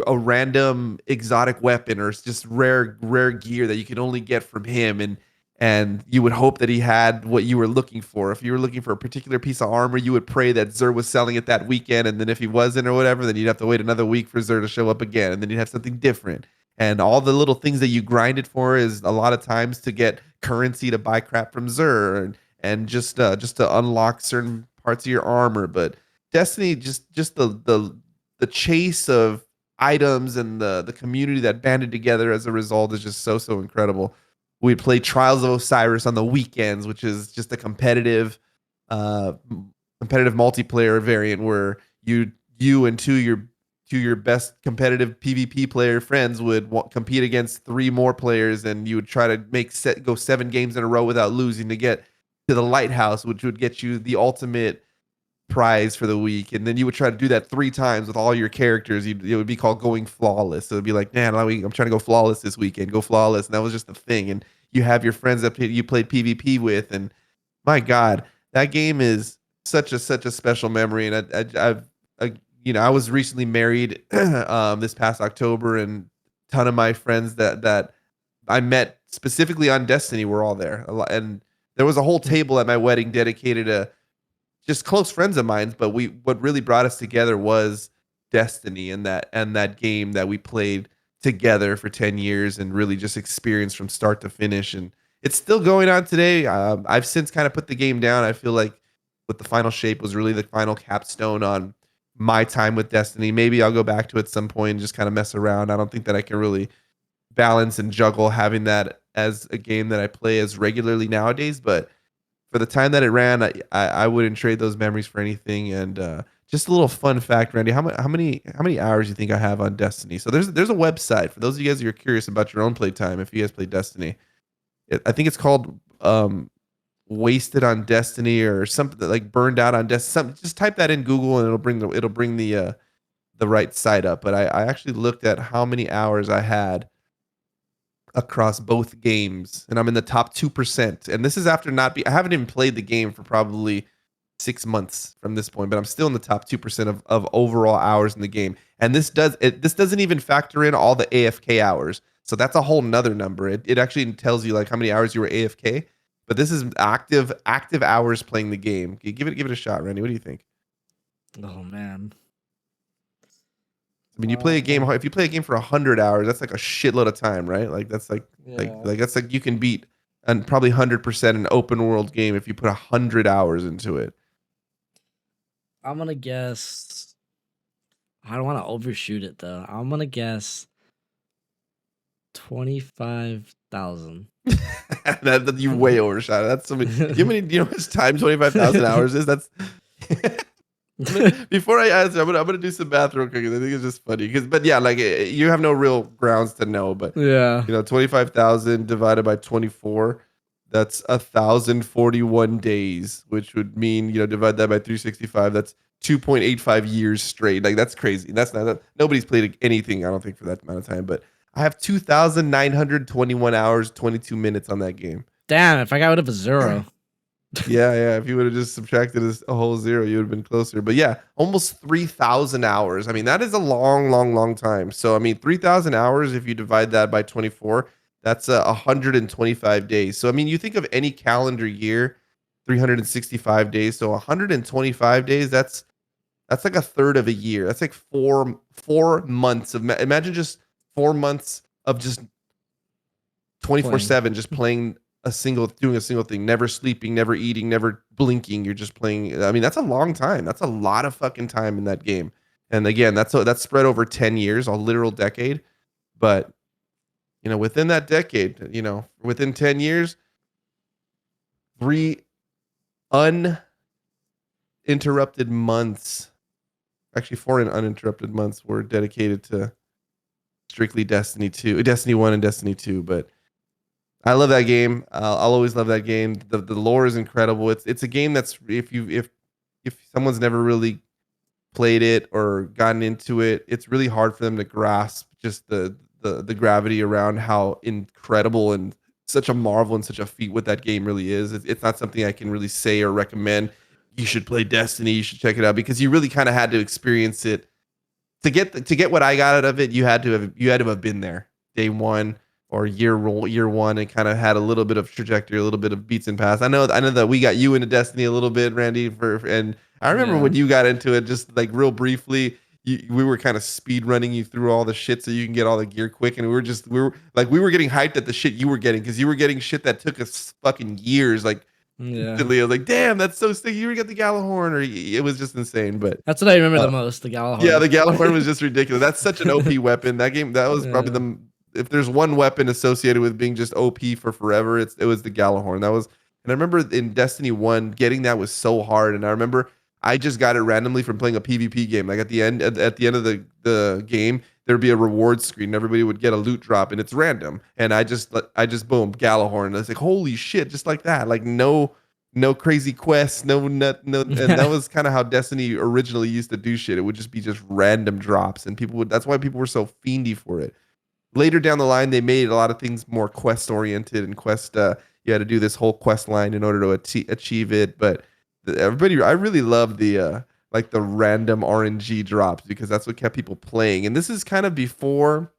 a random exotic weapon or just rare gear that you can only get from him, and you would hope that he had what you were looking for. If you were looking for a particular piece of armor, you would pray that Zur was selling it that weekend, and then if he wasn't or whatever, then you'd have to wait another week for Zur to show up again, and then you'd have something different. And all the little things that you grinded for is a lot of times to get currency to buy crap from Zur, and just to unlock certain parts of your armor. But Destiny, just the chase of items and the community that banded together as a result is just so incredible. We'd play Trials of Osiris on the weekends, which is just a uh, competitive multiplayer variant where you and two your best competitive PvP player friends would compete against three more players, and you would try to go 7 games in a row without losing to get to the lighthouse, which would get you the ultimate prize for the week. And then you would try to do that 3 times with all your characters. It would be called going flawless. So it'd be like, man, I'm trying to go flawless this weekend, go flawless. And that was just the thing. And you have your friends that you played PvP with. And my God, that game is such a special memory. And I was recently married this past October, and a ton of my friends that I met specifically on Destiny were all there. And there was a whole table at my wedding dedicated to just close friends of mine, but what really brought us together was Destiny, and that game that we played together for 10 years and really just experienced from start to finish. And it's still going on today. I've since kind of put the game down. I feel like with the final shape was really the final capstone on my time with Destiny. Maybe I'll go back to it at some point and just kind of mess around. I don't think that I can really balance and juggle having that as a game that I play as regularly nowadays, but for the time that it ran, I wouldn't trade those memories for anything. And just a little fun fact, Randy, how many hours do you think I have on Destiny? So there's a website for those of you guys who are curious about your own playtime. If you guys play Destiny, I think it's called Wasted on Destiny or something, like Burned Out on Destiny. Just type that in Google and it'll bring the right site up. But I actually looked at how many hours I had across both games, and I'm in the top 2%. And this is after I haven't even played the game for probably 6 months from this point, but I'm still in the top 2% of overall hours in the game. And this doesn't even factor in all the AFK hours. So that's a whole nother number. It actually tells you like how many hours you were AFK, but this is active hours playing the game. Give it a shot, Randy. What do you think? Oh man. I mean, you play a game. If you play a game for 100 hours, that's like a shitload of time, right? Like that's Yeah. that's like you can beat and probably 100% an open world game if you put 100 hours into it. I'm gonna guess. I don't want to overshoot it though. I'm gonna guess 25,000. You way overshot it. That's so many. You know how much time 25,000 hours is? That's before I answer, I'm gonna do some math real quick. I think it's just funny but yeah, like you have no real grounds to know, but Yeah. 25,000 divided by 24, that's 1,041 days, which would mean divide that by 365. That's 2.85 years straight. Like that's crazy. That's not nobody's played anything, I don't think, for that amount of time. But I have 2,921 hours, 22 minutes on that game. Damn, if I got rid of a zero. Yeah, yeah. If you would have just subtracted a whole zero, you would have been closer. But yeah, almost 3,000 hours. I mean, that is a long, long, long time. So I mean, 3,000 hours. If you divide that by 24, that's 125 days. So I mean, you think of any calendar year, 365 days. So 125 days. That's like a third of a year. That's like four months of imagine just 4 months of just 24/7 just playing doing a single thing, never sleeping, never eating, never blinking. You're just playing. I mean, that's a long time. That's a lot of fucking time in that game. And again, that's spread over 10 years, a literal decade. But within that decade, within 10 years, 3 uninterrupted months, actually 4 uninterrupted months were dedicated to strictly Destiny 2, Destiny 1 and Destiny 2. But I love that game. I'll always love that game. The lore is incredible. It's a game that's if someone's never really played it or gotten into it, it's really hard for them to grasp just the gravity around how incredible and such a marvel and such a feat what that game really is. It's not something I can really say or recommend. You should play Destiny. You should check it out because you really kind of had to experience it to get what I got out of it. You had to have been there day one or year one and kind of had a little bit of trajectory, a little bit of beats and pass. I know that we got you into Destiny a little bit, Randy, and I remember Yeah. when you got into it, just like real briefly, we were kind of speed running you through all the shit so you can get all the gear quick, and we were getting hyped at the shit you were getting because you were getting shit that took us fucking years, like. Yeah. Instantly, I was like, "Damn, that's so sick! You were get the Galahorn, or it was just insane." But That's what I remember uh, the most, the Galahorn. yeah, the Galahorn was just ridiculous. That's such an OP weapon. That was probably Yeah. if there's one weapon associated with being just OP for forever, it was the Galahorn. And I remember in Destiny 1 getting that was so hard. And I remember I just got it randomly from playing a PvP game. Like at the end of the game, there'd be a reward screen. And everybody would get a loot drop, and it's random. And I just boom Galahorn. And I was like, holy shit, just like that. Like no crazy quests, no, and that was kind of how Destiny originally used to do shit. It would just be just random drops, and that's why people were so fiendy for it. Later down the line, they made a lot of things more quest oriented and quest. You had to do this whole quest line in order to achieve it. But I really love the like the random RNG drops because that's what kept people playing. And this is kind of before,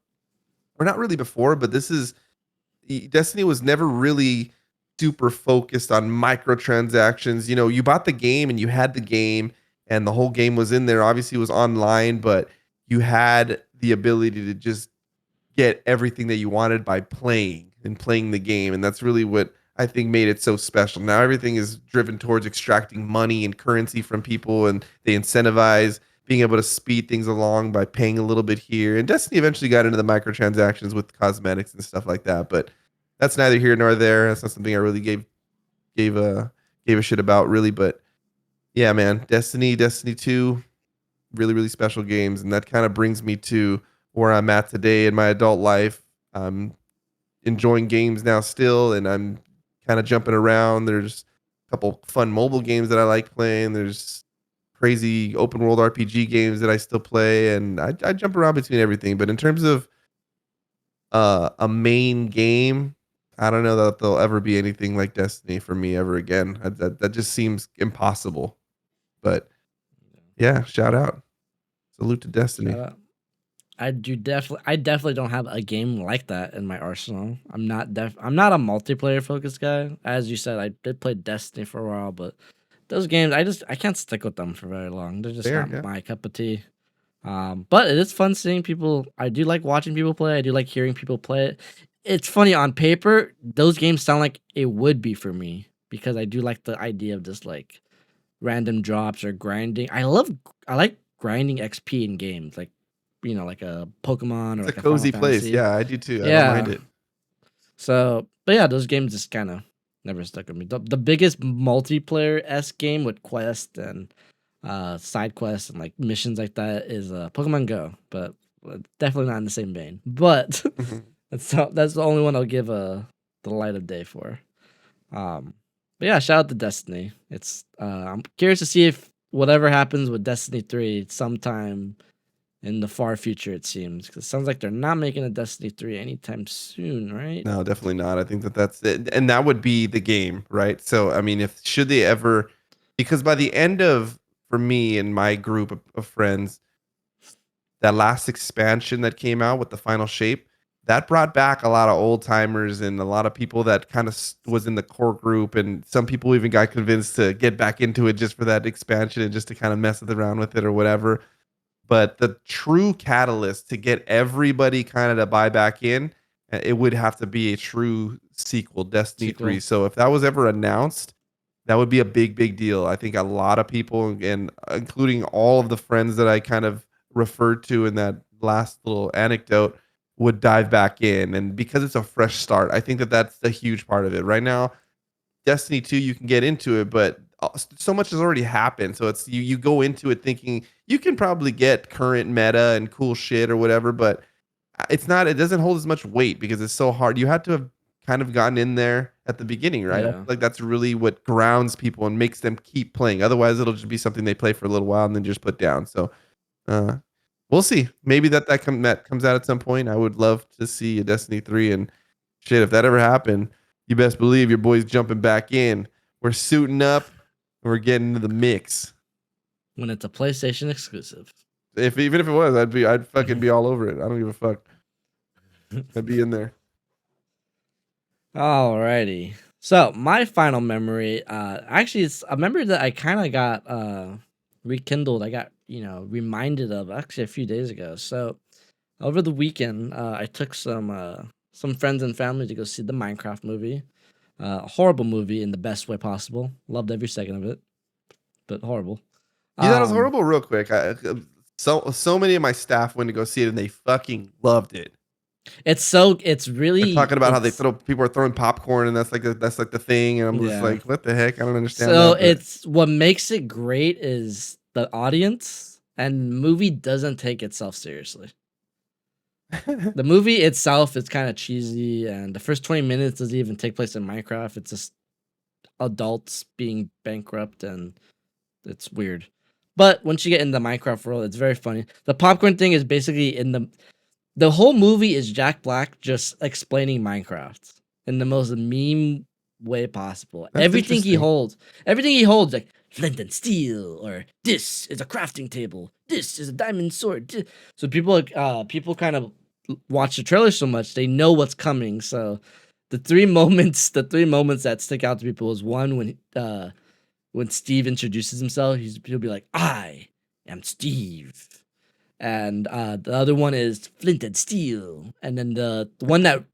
or not really before, but Destiny was never really super focused on microtransactions. You bought the game and you had the game and the whole game was in there. Obviously, it was online, but you had the ability to just get everything that you wanted by playing the game. And that's really what I think made it so special. Now everything is driven towards extracting money and currency from people, and they incentivize being able to speed things along by paying a little bit here. And Destiny eventually got into the microtransactions with cosmetics and stuff like that. But that's neither here nor there. That's not something I really gave a shit about really. But yeah, man, Destiny 2, really, really special games. And that kind of brings me to where I'm at today in my adult life. I'm enjoying games now still, and I'm kind of jumping around. There's a couple fun mobile games that I like playing. There's crazy open world RPG games that I still play, and I jump around between everything. But in terms of a main game, I don't know that there'll ever be anything like Destiny for me ever again. That just seems impossible. But yeah, shout out. Salute to Destiny. Shout out. I definitely don't have a game like that in my arsenal. I'm not a multiplayer focused guy. As you said, I did play Destiny for a while, but those games I can't stick with them for very long. They're just Fair, not yeah. my cup of tea. But it is fun seeing people. I do like watching people play. I do like hearing people play it. It's funny on paper, those games sound like it would be for me because I do like the idea of just like random drops or grinding. I like grinding XP in games, like like a Pokemon or It's a like a Final cozy place. Fantasy. Yeah, I do too. I don't mind Yeah. it. So, but yeah, those games just kind of never stuck with me. The biggest multiplayer s game with quest and side quests and like missions like that is Pokemon Go, but definitely not in the same vein. But Mhm. that's the only one I'll give the light of day for. But yeah, shout out to Destiny. It's I'm curious to see if whatever happens with Destiny 3 sometime in the far future, it seems. 'Cause it sounds like they're not making a Destiny 3 anytime soon, right? No, definitely not. I think that that's it, and that would be the game, right? So, I mean, if should they ever, because by the end of, for me and my group of friends, that last expansion that came out with the final shape, that brought back a lot of old timers and a lot of people that kind of was in the core group, and some people even got convinced to get back into it just for that expansion and just to kind of mess around with it or whatever. But the true catalyst to get everybody kind of to buy back in, it would have to be a true sequel, Destiny 3. Sequel. So if that was ever announced, that would be a big, big deal. I think a lot of people, and including all of the friends that I kind of referred to in that last little anecdote, would dive back in. And because it's a fresh start, I think that that's a huge part of it. Right now, Destiny 2, you can get into it, but so much has already happened. So it's you go into it thinking you can probably get current meta and cool shit or whatever, but it's not, it doesn't hold as much weight because it's so hard. You had to have kind of gotten in there at the beginning, right? I feel Yeah. like that's really what grounds people and makes them keep playing. Otherwise, it'll just be something they play for a little while and then just put down. So uh we'll see. Maybe that comes out at some point. I would love to see a Destiny 3, and shit, if that ever happened, you best believe your boy's jumping back in. We're suiting up and we're getting into the mix. When it's a PlayStation exclusive. If even if it was, I'd fucking be all over it. I don't give a fuck. I'd be in there. Alrighty. So my final memory, actually, it's a memory that I kind of got rekindled. I got reminded of actually a few days ago. So over the weekend, I took some friends and family to go see the Minecraft movie. A horrible movie in the best way possible. Loved every second of it, but horrible. You thought it was Um, horrible, real quick. So many of my staff went to go see it and they fucking loved it. it's They're really talking about how it's people are throwing popcorn and that's like the thing, and I'm just yeah. like, what the heck? I don't understand So that, but it's what makes it great is the audience, and movie doesn't take itself seriously. The movie itself is kind of cheesy, and the first 20 minutes doesn't even take place in Minecraft. It's just adults being bankrupt, and it's weird. But once you get in the Minecraft world, it's very funny. The popcorn thing is basically the whole movie is Jack Black just explaining Minecraft in the most meme way possible. that's interesting. Everything he holds, like flint and steel, or this is a crafting table, this is a diamond sword. So people kind of watch the trailer so much they know what's coming. So the three moments that stick out to people is one when Steve introduces himself, he'll be like, "I am Steve." And the other one is flint and steel. And then the one that's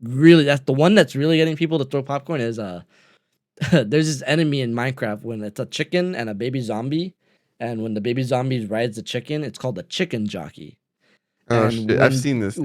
the one that's really getting people to throw popcorn is there's this enemy in Minecraft when it's a chicken and a baby zombie, and when the baby zombie rides the chicken, it's called the chicken jockey. Oh And shit, I've seen this.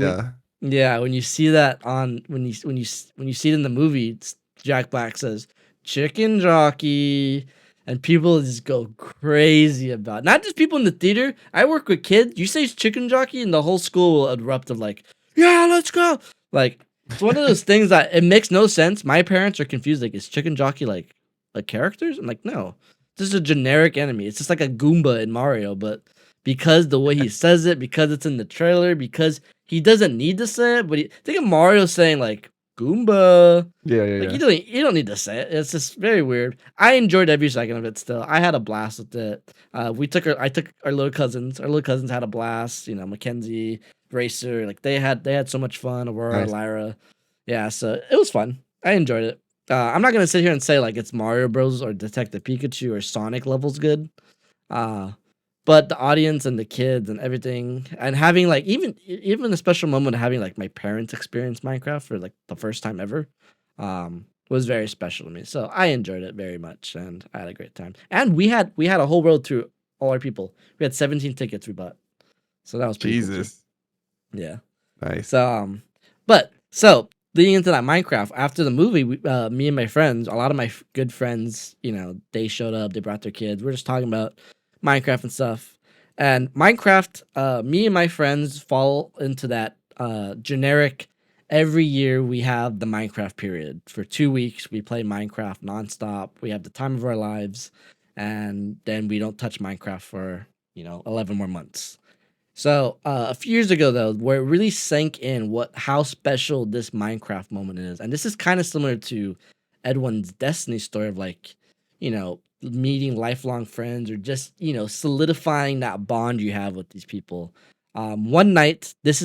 Yeah, when you see that on when you see it in the movie, Jack Black says chicken jockey, and people just go crazy about it. Not just people in the theater. I work with kids. You say chicken jockey, and the whole school will erupt of like, yeah, let's go. Like it's one of those things that it makes no sense. My parents are confused. Like, is chicken jockey like characters? I'm like, no, this is a generic enemy. It's just like a Goomba in Mario, but because the way he says it, because it's in the trailer, because he doesn't need to say it, but think of Mario saying like Goomba. yeah, yeah, Like yeah. you don't need to say it. It's just very weird. I enjoyed every second of it still. I had a blast with it. I took our little cousins. Our little cousins had a blast, Mackenzie, Racer, like they had so much fun, Aurora, Nice. Lyra. Yeah, so it was fun. I enjoyed it. I'm not gonna sit here and say like it's Mario Bros or Detective Pikachu or Sonic levels good. Uh but the audience and the kids and everything, and having like even a special moment of having like my parents experience Minecraft for like the first time ever, was very special to me. So I enjoyed it very much, and I had a great time. And we had a whole world tour, all our people. We had 17 tickets we bought, so that was pretty cool too. Jesus, Yeah. nice. So so leading into that Minecraft after the movie, me and my friends, a lot of my good friends, they showed up. They brought their kids. We're just talking about Minecraft and stuff. And Minecraft, me and my friends fall into that generic. Every year we have the Minecraft period for 2 weeks. We play Minecraft nonstop. We have the time of our lives, and then we don't touch Minecraft for 11 more months. So a few years ago, though, where it really sank in how special this Minecraft moment is, and this is kind of similar to Edwin's Destiny story of like, meeting lifelong friends or just solidifying that bond you have with these people. One night, this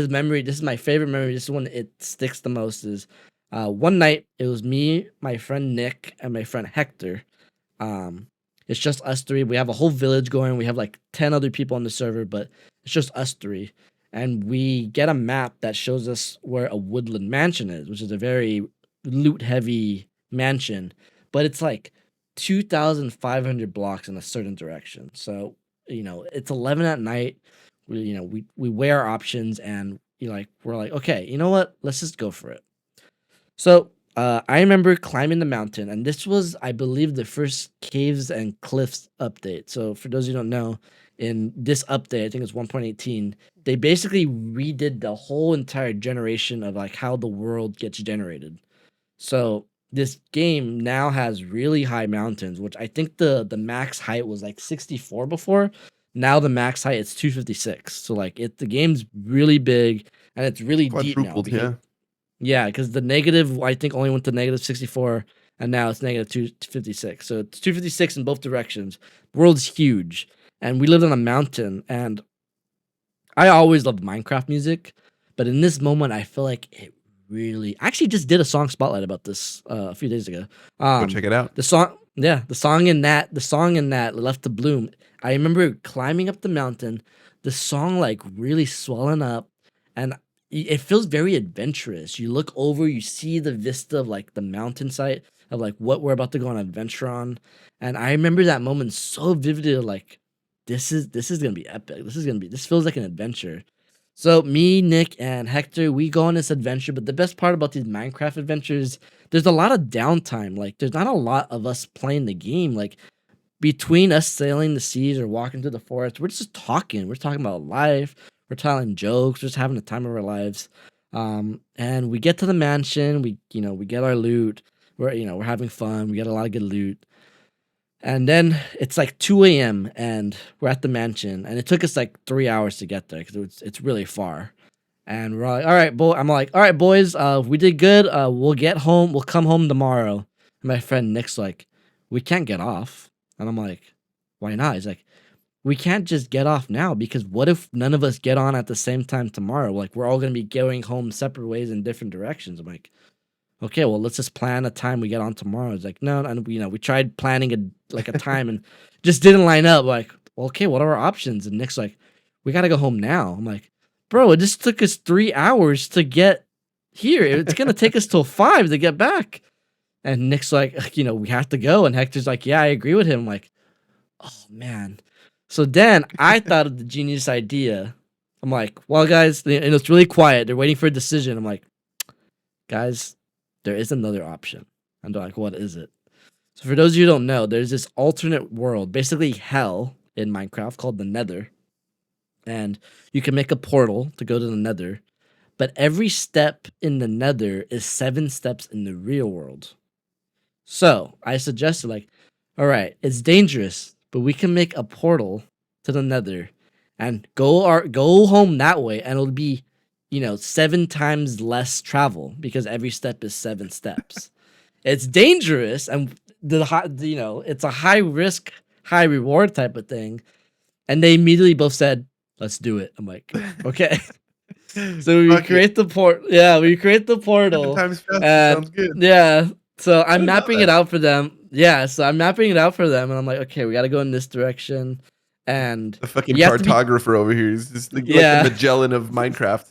memory. This is my favorite memory. This is when it sticks the most. Is one night it was me, my friend Nick, and my friend Hector. Um, it's just us three. We have a whole village going. We have like 10 other people on the server, but it's just us three. And we get a map that shows us where a woodland mansion is, which is a very loot heavy mansion. But it's like 2,500 blocks in a certain direction. So, it's 11 at night. We weigh our options and we're like, okay, you know what? Let's just go for it. So I remember climbing the mountain, and this was, I believe, the first Caves and Cliffs update. So for those who don't know, in this update, I think it's 1.18, they basically redid the whole entire generation of like how the world gets generated. So this game now has really high mountains, which I think the max height was like 64 before. Now the max height is 256. So like the game's really big and it's really deep now. Quadrupled, yeah. Yeah, because the negative, I think, only went to negative 64, and now it's negative 256. So it's 256 in both directions. The world's huge, and we lived on a mountain, and I always loved Minecraft music, but in this moment, I feel like it really... I actually just did a song spotlight about this a few days ago. Go check it out. The song in that Left to Bloom. I remember climbing up the mountain, the song like really swelling up, and it feels very adventurous. You look over, you see the vista of like the mountainside of like what we're about to go on an adventure on. And I remember that moment so vividly, like this is gonna be epic. This feels like an adventure. So me, Nick, and Hector, we go on this adventure. But the best part about these Minecraft adventures, there's a lot of downtime. Like there's not a lot of us playing the game. Like between us sailing the seas or walking through the forest, we're just talking. We're talking about life. We're telling jokes, we're just having the time of our lives. And we get to the mansion, we get our loot. We're having fun. We get a lot of good loot. And then it's like 2 a.m. and we're at the mansion, and it took us like 3 hours to get there because it's really far. And we're like, all right, I'm like, all right, boys, we did good. We'll get home. We'll come home tomorrow. And my friend Nick's like, we can't get off. And I'm like, why not? He's like, we can't just get off now because what if none of us get on at the same time tomorrow? Like we're all going to be going home separate ways in different directions. I'm like, okay, well, let's just plan a time we get on tomorrow. It's like, no, and we tried planning a time and just didn't line up. Like, well, okay, what are our options? And Nick's like, we got to go home now. I'm like, bro, it just took us 3 hours to get here. It's going to take us till 5 to get back. And Nick's like, we have to go. And Hector's like, yeah, I agree with him. I'm like, oh man. So then I thought of the genius idea. I'm like, well, guys, and it's really quiet. They're waiting for a decision. I'm like, guys, there is another option. And they're like, what is it? So for those of you who don't know, there's this alternate world, basically hell in Minecraft called the Nether. And you can make a portal to go to the Nether. But every step in the Nether is 7 steps in the real world. So I suggested like, all right, it's dangerous, but we can make a portal to the Nether and go home that way, and it'll be, 7 times less travel because every step is 7 steps. It's dangerous, and it's a high risk, high reward type of thing. And they immediately both said, "Let's do it." I'm like, okay. So we create the port. Yeah, we create the portal. 7 times faster sounds good. Yeah. So I'm mapping it out for them. Yeah, so I'm mapping it out for them, and I'm like, okay, we got to go in this direction. And the fucking cartographer over here is just like the Magellan of Minecraft.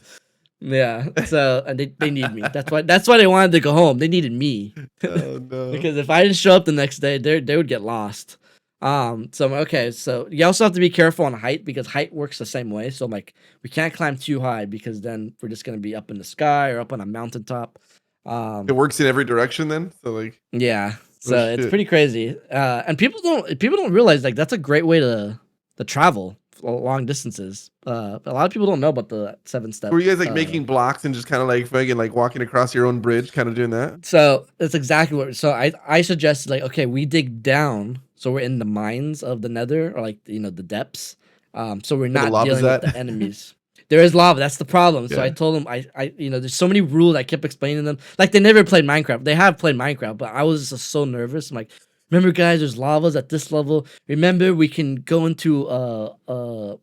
Yeah. So and they need me. That's why they wanted to go home. They needed me. Oh no. Because if I didn't show up the next day, they would get lost. So I'm like, okay, so you also have to be careful on height because height works the same way. So I'm like, we can't climb too high because then we're just gonna be up in the sky or up on a mountaintop. It works in every direction then. So like, yeah. So it's pretty crazy. And people don't realize like that's a great way to travel long distances. A lot of people don't know about the 7 steps. Were you guys like making blocks and just kind of like fucking like walking across your own bridge, kind of doing that? So that's exactly what. So I suggested like, okay, we dig down so we're in the mines of the Nether, or like the depths. So we're Where the not lava's dealing with at. the enemies. There is lava. That's the problem. So I Yeah. told them, there's so many rules. I kept explaining to them. Like they never played Minecraft. They have played Minecraft, but I was just so nervous. I'm like, remember, guys, there's lavas at this level. Remember, we can go into one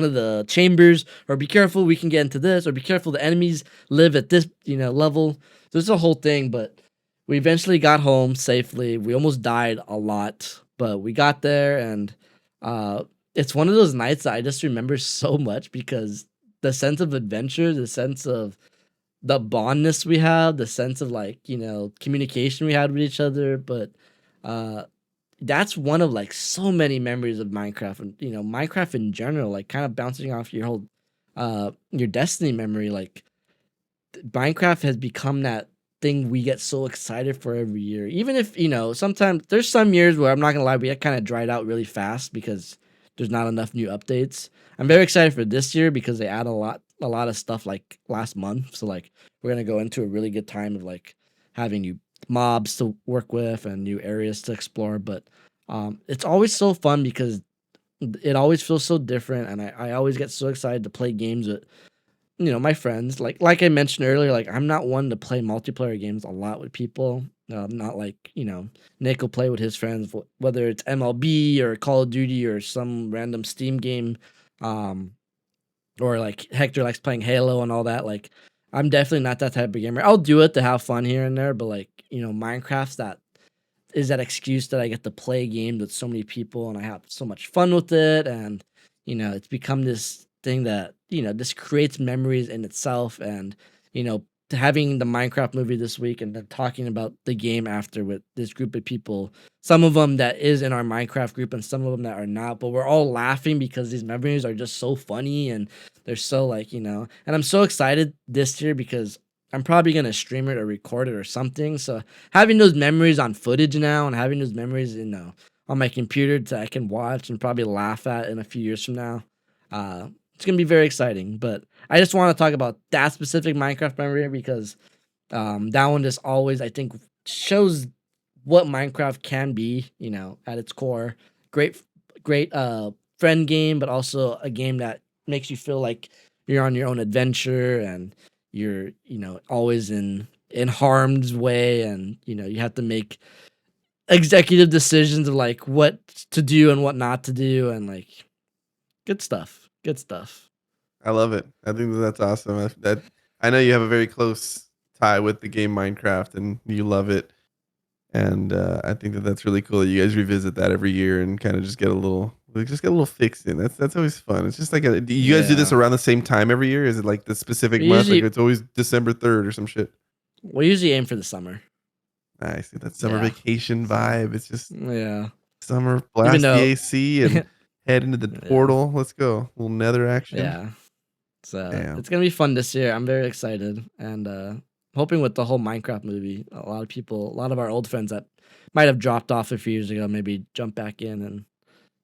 of the chambers, or be careful, we can get into this, or be careful, the enemies live at this level. So it's a whole thing, but we eventually got home safely. We almost died a lot, but we got there, and it's one of those nights that I just remember so much because the sense of adventure, the sense of the bondness we have, the sense of communication we had with each other. But uh that's one of like so many memories of Minecraft, and Minecraft in general, like kind of bouncing off your whole your Destiny memory. Like Minecraft has become that thing we get so excited for every year. Even if, sometimes there's some years where I'm not gonna lie, we get kind of dried out really fast because there's not enough new updates. I'm very excited for this year because they add a lot of stuff like last month. So like we're gonna go into a really good time of like having new mobs to work with and new areas to explore. But it's always so fun because it always feels so different, and I always get so excited to play games with my friends. Like I mentioned earlier, like I'm not one to play multiplayer games a lot with people. Not like Nick will play with his friends, whether it's MLB or Call of Duty or some random Steam game, um, or like Hector likes playing Halo and all that. Like I'm definitely not that type of gamer. I'll do it to have fun here and there, but like Minecraft's that excuse that I get to play games with so many people and I have so much fun with it. And, it's become this thing that, this creates memories in itself. And, having the Minecraft movie this week and then talking about the game after with this group of people, some of them that is in our Minecraft group and some of them that are not, but we're all laughing because these memories are just so funny and they're so and I'm so excited this year because I'm probably going to stream it or record it or something. So having those memories on footage now and having those memories, on my computer that I can watch and probably laugh at in a few years from now, it's gonna be very exciting. But I just want to talk about that specific Minecraft memory because that one just always I think shows what Minecraft can be, at its core. Great, great friend game, but also a game that makes you feel like you're on your own adventure and you're always in harm's way, and you have to make executive decisions of like what to do and what not to do, and like good stuff, good stuff. I love it. I think that's awesome. I know you have a very close tie with the game Minecraft, and you love it. And I think that's really cool that you guys revisit that every year and kind of just get a little fix in. That's always fun. It's just like do you guys do this Yeah, around the same time every year? Is it like the specific we month? Like usually it's always December 3rd or some shit. we usually aim for the summer. Nice. That summer Yeah, vacation so vibe. It's just yeah, summer, even blast the though AC and head into the yeah, portal. Let's go. A little nether action. yeah. So Damn. it's gonna be fun this year. I'm very excited, and hoping with the whole Minecraft movie, a lot of people, a lot of our old friends that might have dropped off a few years ago, maybe jump back in and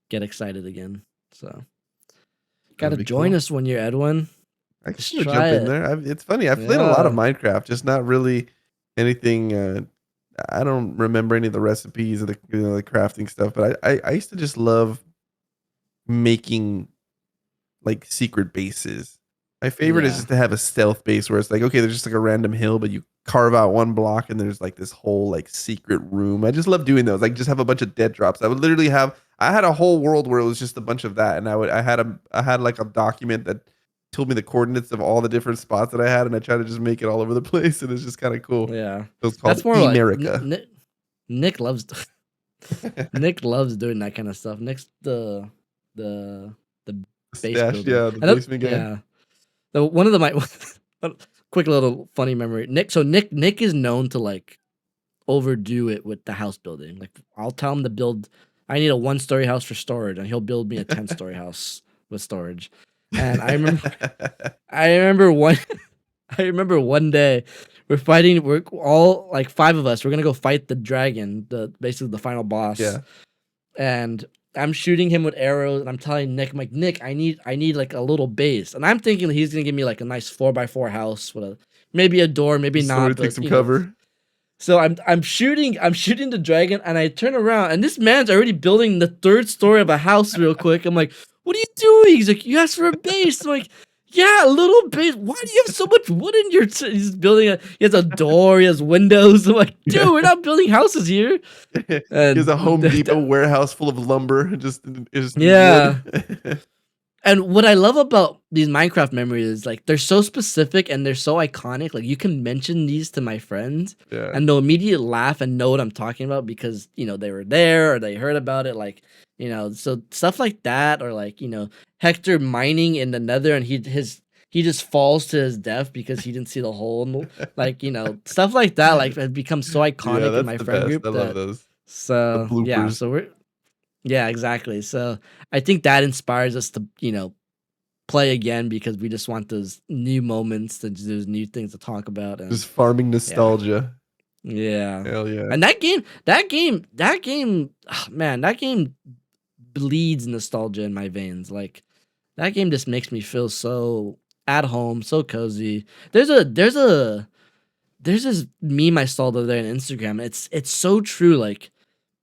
get excited again. So That'll gotta be join cool. us when you're Edwin. I can Just kinda try jump in it. there. It's funny, I've played a lot of Yeah. Minecraft, just not really anything, I don't remember any of the recipes or the crafting stuff, but I used to just love making, like, secret bases. My favorite is Yeah. just to have a stealth base where it's like, okay, there's just, like, a random hill, but you carve out one block and there's, like, this whole, like, secret room. I just love doing those, like, just have a bunch of dead drops. I had a whole world where it was just a bunch of that, and I had, like, a document that told me the coordinates of all the different spots that I had, and I tried to just make it all over the place, and it's just kinda cool. Yeah. It was called That's more like Emerica. Nick loves Nick loves doing that kind of stuff. Nick's the base Stash, builder. yeah, the And then, basement guy. yeah. One of the my quick little funny memory. Nick is known to like overdo it with the house building. Like I'll tell him to build I need a 1-story house for storage and he'll build me a 10-story house with storage. And I remember one I remember one day we're all like 5 of us. We're gonna go fight the dragon, the basically the final boss. Yeah. And I'm shooting him with arrows, and I'm telling Nick, I'm like, Nick, I need like a little base. And I'm thinking he's gonna give me like a nice 4x4 house with maybe a door, maybe Just somewhere not, to take but some cover. So I'm shooting the dragon, and I turn around, and this man's already building the third story of a house real quick. I'm like, "What are you doing?" He's like, "You asked for a base." I'm like, "Yeah, a little base. Why do you have so much wood in your?" He's building he has a door, he has windows. I'm like, "Dude, Yeah. we're not building houses here." He has And a Home Depot warehouse full of lumber, just yeah. wood. And what I love about these Minecraft memories is like they're so specific and they're so iconic. Like you can mention these to my friends Yeah. and they'll immediately laugh and know what I'm talking about because they were there or they heard about it. Like, so stuff like that, or like, Hector mining in the nether and he just falls to his death because he didn't see the hole like, stuff like that, like has become so Yeah, iconic in that's my the friend best. group I love that those. The so yeah, bloopers. so yeah, exactly. So I think that inspires us to, play again because we just want those new moments, those new things to talk about, and Just farming yeah, nostalgia. yeah. Hell yeah. And man, that game bleeds nostalgia in my veins. Like that game just makes me feel so at home, so cozy. There's this meme I saw the other day on Instagram. It's so true. Like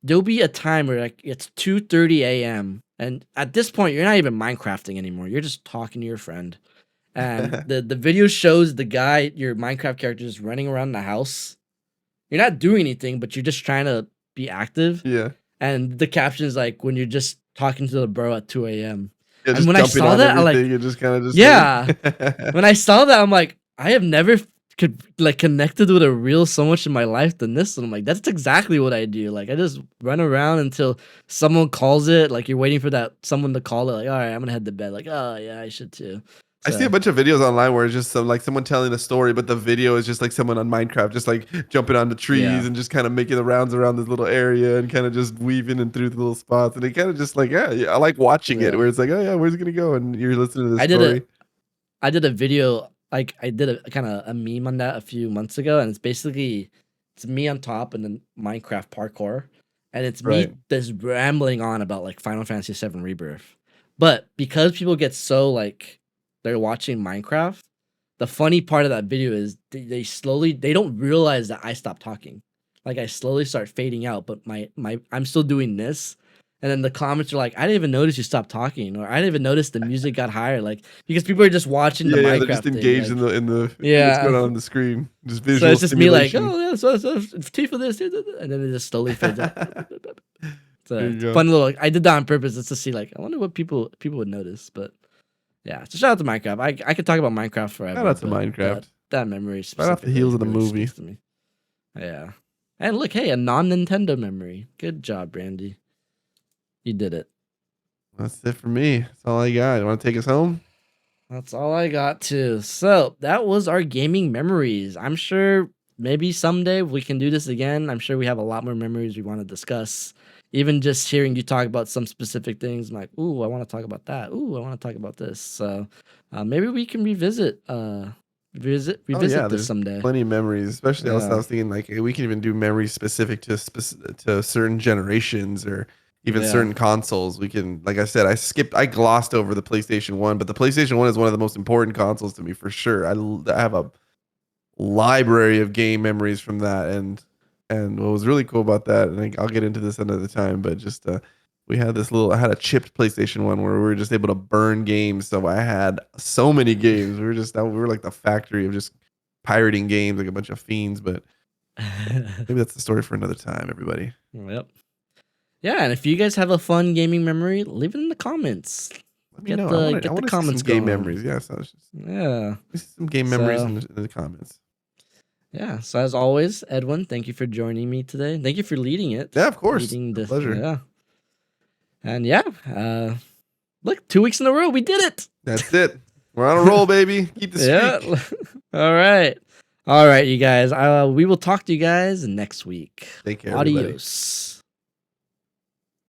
there'll be a time where like it's 2:30 a.m. and at this point you're not even Minecrafting anymore. You're just talking to your friend. And the video shows the guy, your Minecraft character, just running around the house. You're not doing anything, but you're just trying to be active. Yeah. And the caption is like when you're just talking to the bro at 2 a.m. Yeah, And just when I jumping saw on that, I like, everything and just kinda just yeah. like When I saw that, I'm like, I have never could like connected with a reel so much in my life than this. And I'm like, that's exactly what I do. Like I just run around until someone calls it. Like you're waiting for that someone to call it. Like, all right, I'm gonna head to bed. Like, oh yeah, I should too. I see a So bunch of videos online where it's just someone telling a story, but the video is just like someone on Minecraft, just like jumping onto trees yeah, and just kind of making the rounds around this little area and kind of just weaving and through the little spots. And it kind of just like, yeah, I like watching it yeah. where it's like, oh yeah, where's it gonna go? And you're listening to the I did a story. I did a video, like I did a kind of a meme on that a few months ago, and it's me on top and then Minecraft parkour, and it's Right. me just rambling on about like Final Fantasy 7 Rebirth. But because people get so like they're watching Minecraft, the funny part of that video is they don't realize that I stopped talking. Like I slowly start fading out, but my I'm still doing this. And then the comments are like, I didn't even notice you stopped talking, or I didn't even notice the music got higher. Like because people are just watching the Yeah, they're just Minecraft thing. engaged in Like the what's yeah. going on the screen. Just So visual it's just me like, stimulation. oh yeah, so T for this, and then it just slowly fades out. So There you it's a go. fun little. I did that on purpose just to see like I wonder what people would notice. But yeah, so shout out to Minecraft. I could talk about Minecraft forever. Shout out to but Minecraft. that memory Right off the heels specifically of the really movie. speaks to me. Yeah, and look, hey, a non-Nintendo memory. Good job, Brandy. You did it. That's it for me. That's all I got. You want to take us home? That's all I got too. So that was our gaming memories. I'm sure maybe someday we can do this again. I'm sure we have a lot more memories we want to discuss. Even just hearing you talk about some specific things, I'm like, ooh, I want to talk about that. Ooh, I want to talk about this. So maybe we can revisit Oh yeah, this there's someday. plenty of memories. Especially I Yeah, was thinking like we can even do memories specific to certain generations or even yeah. certain consoles. We can, like I said, I glossed over the PlayStation 1, but the PlayStation 1 is one of the most important consoles to me for sure. I have a library of game memories from that, and what was really cool about that, and I'll get into this another time, but just we had I had a chipped PlayStation 1 where we were just able to burn games. So I had so many games. We were like the factory of just pirating games like a bunch of fiends, but maybe that's the story for another time, everybody. Yep. Yeah, and if you guys have a fun gaming memory, leave it in the comments. Let me know. I Get the want to see some comments game going. memories. Yeah, so Yeah. some game memories So in the comments. yeah. So as always, Edwin, thank you for joining me today. Thank you for leading it. Yeah, of course. Leading A pleasure. yeah. And yeah, look, 2 weeks in a row, we did it. That's it. We're on a roll, baby. Keep the streak. Yeah. All right, you guys. We will talk to you guys next week. Take care, everybody. Adios.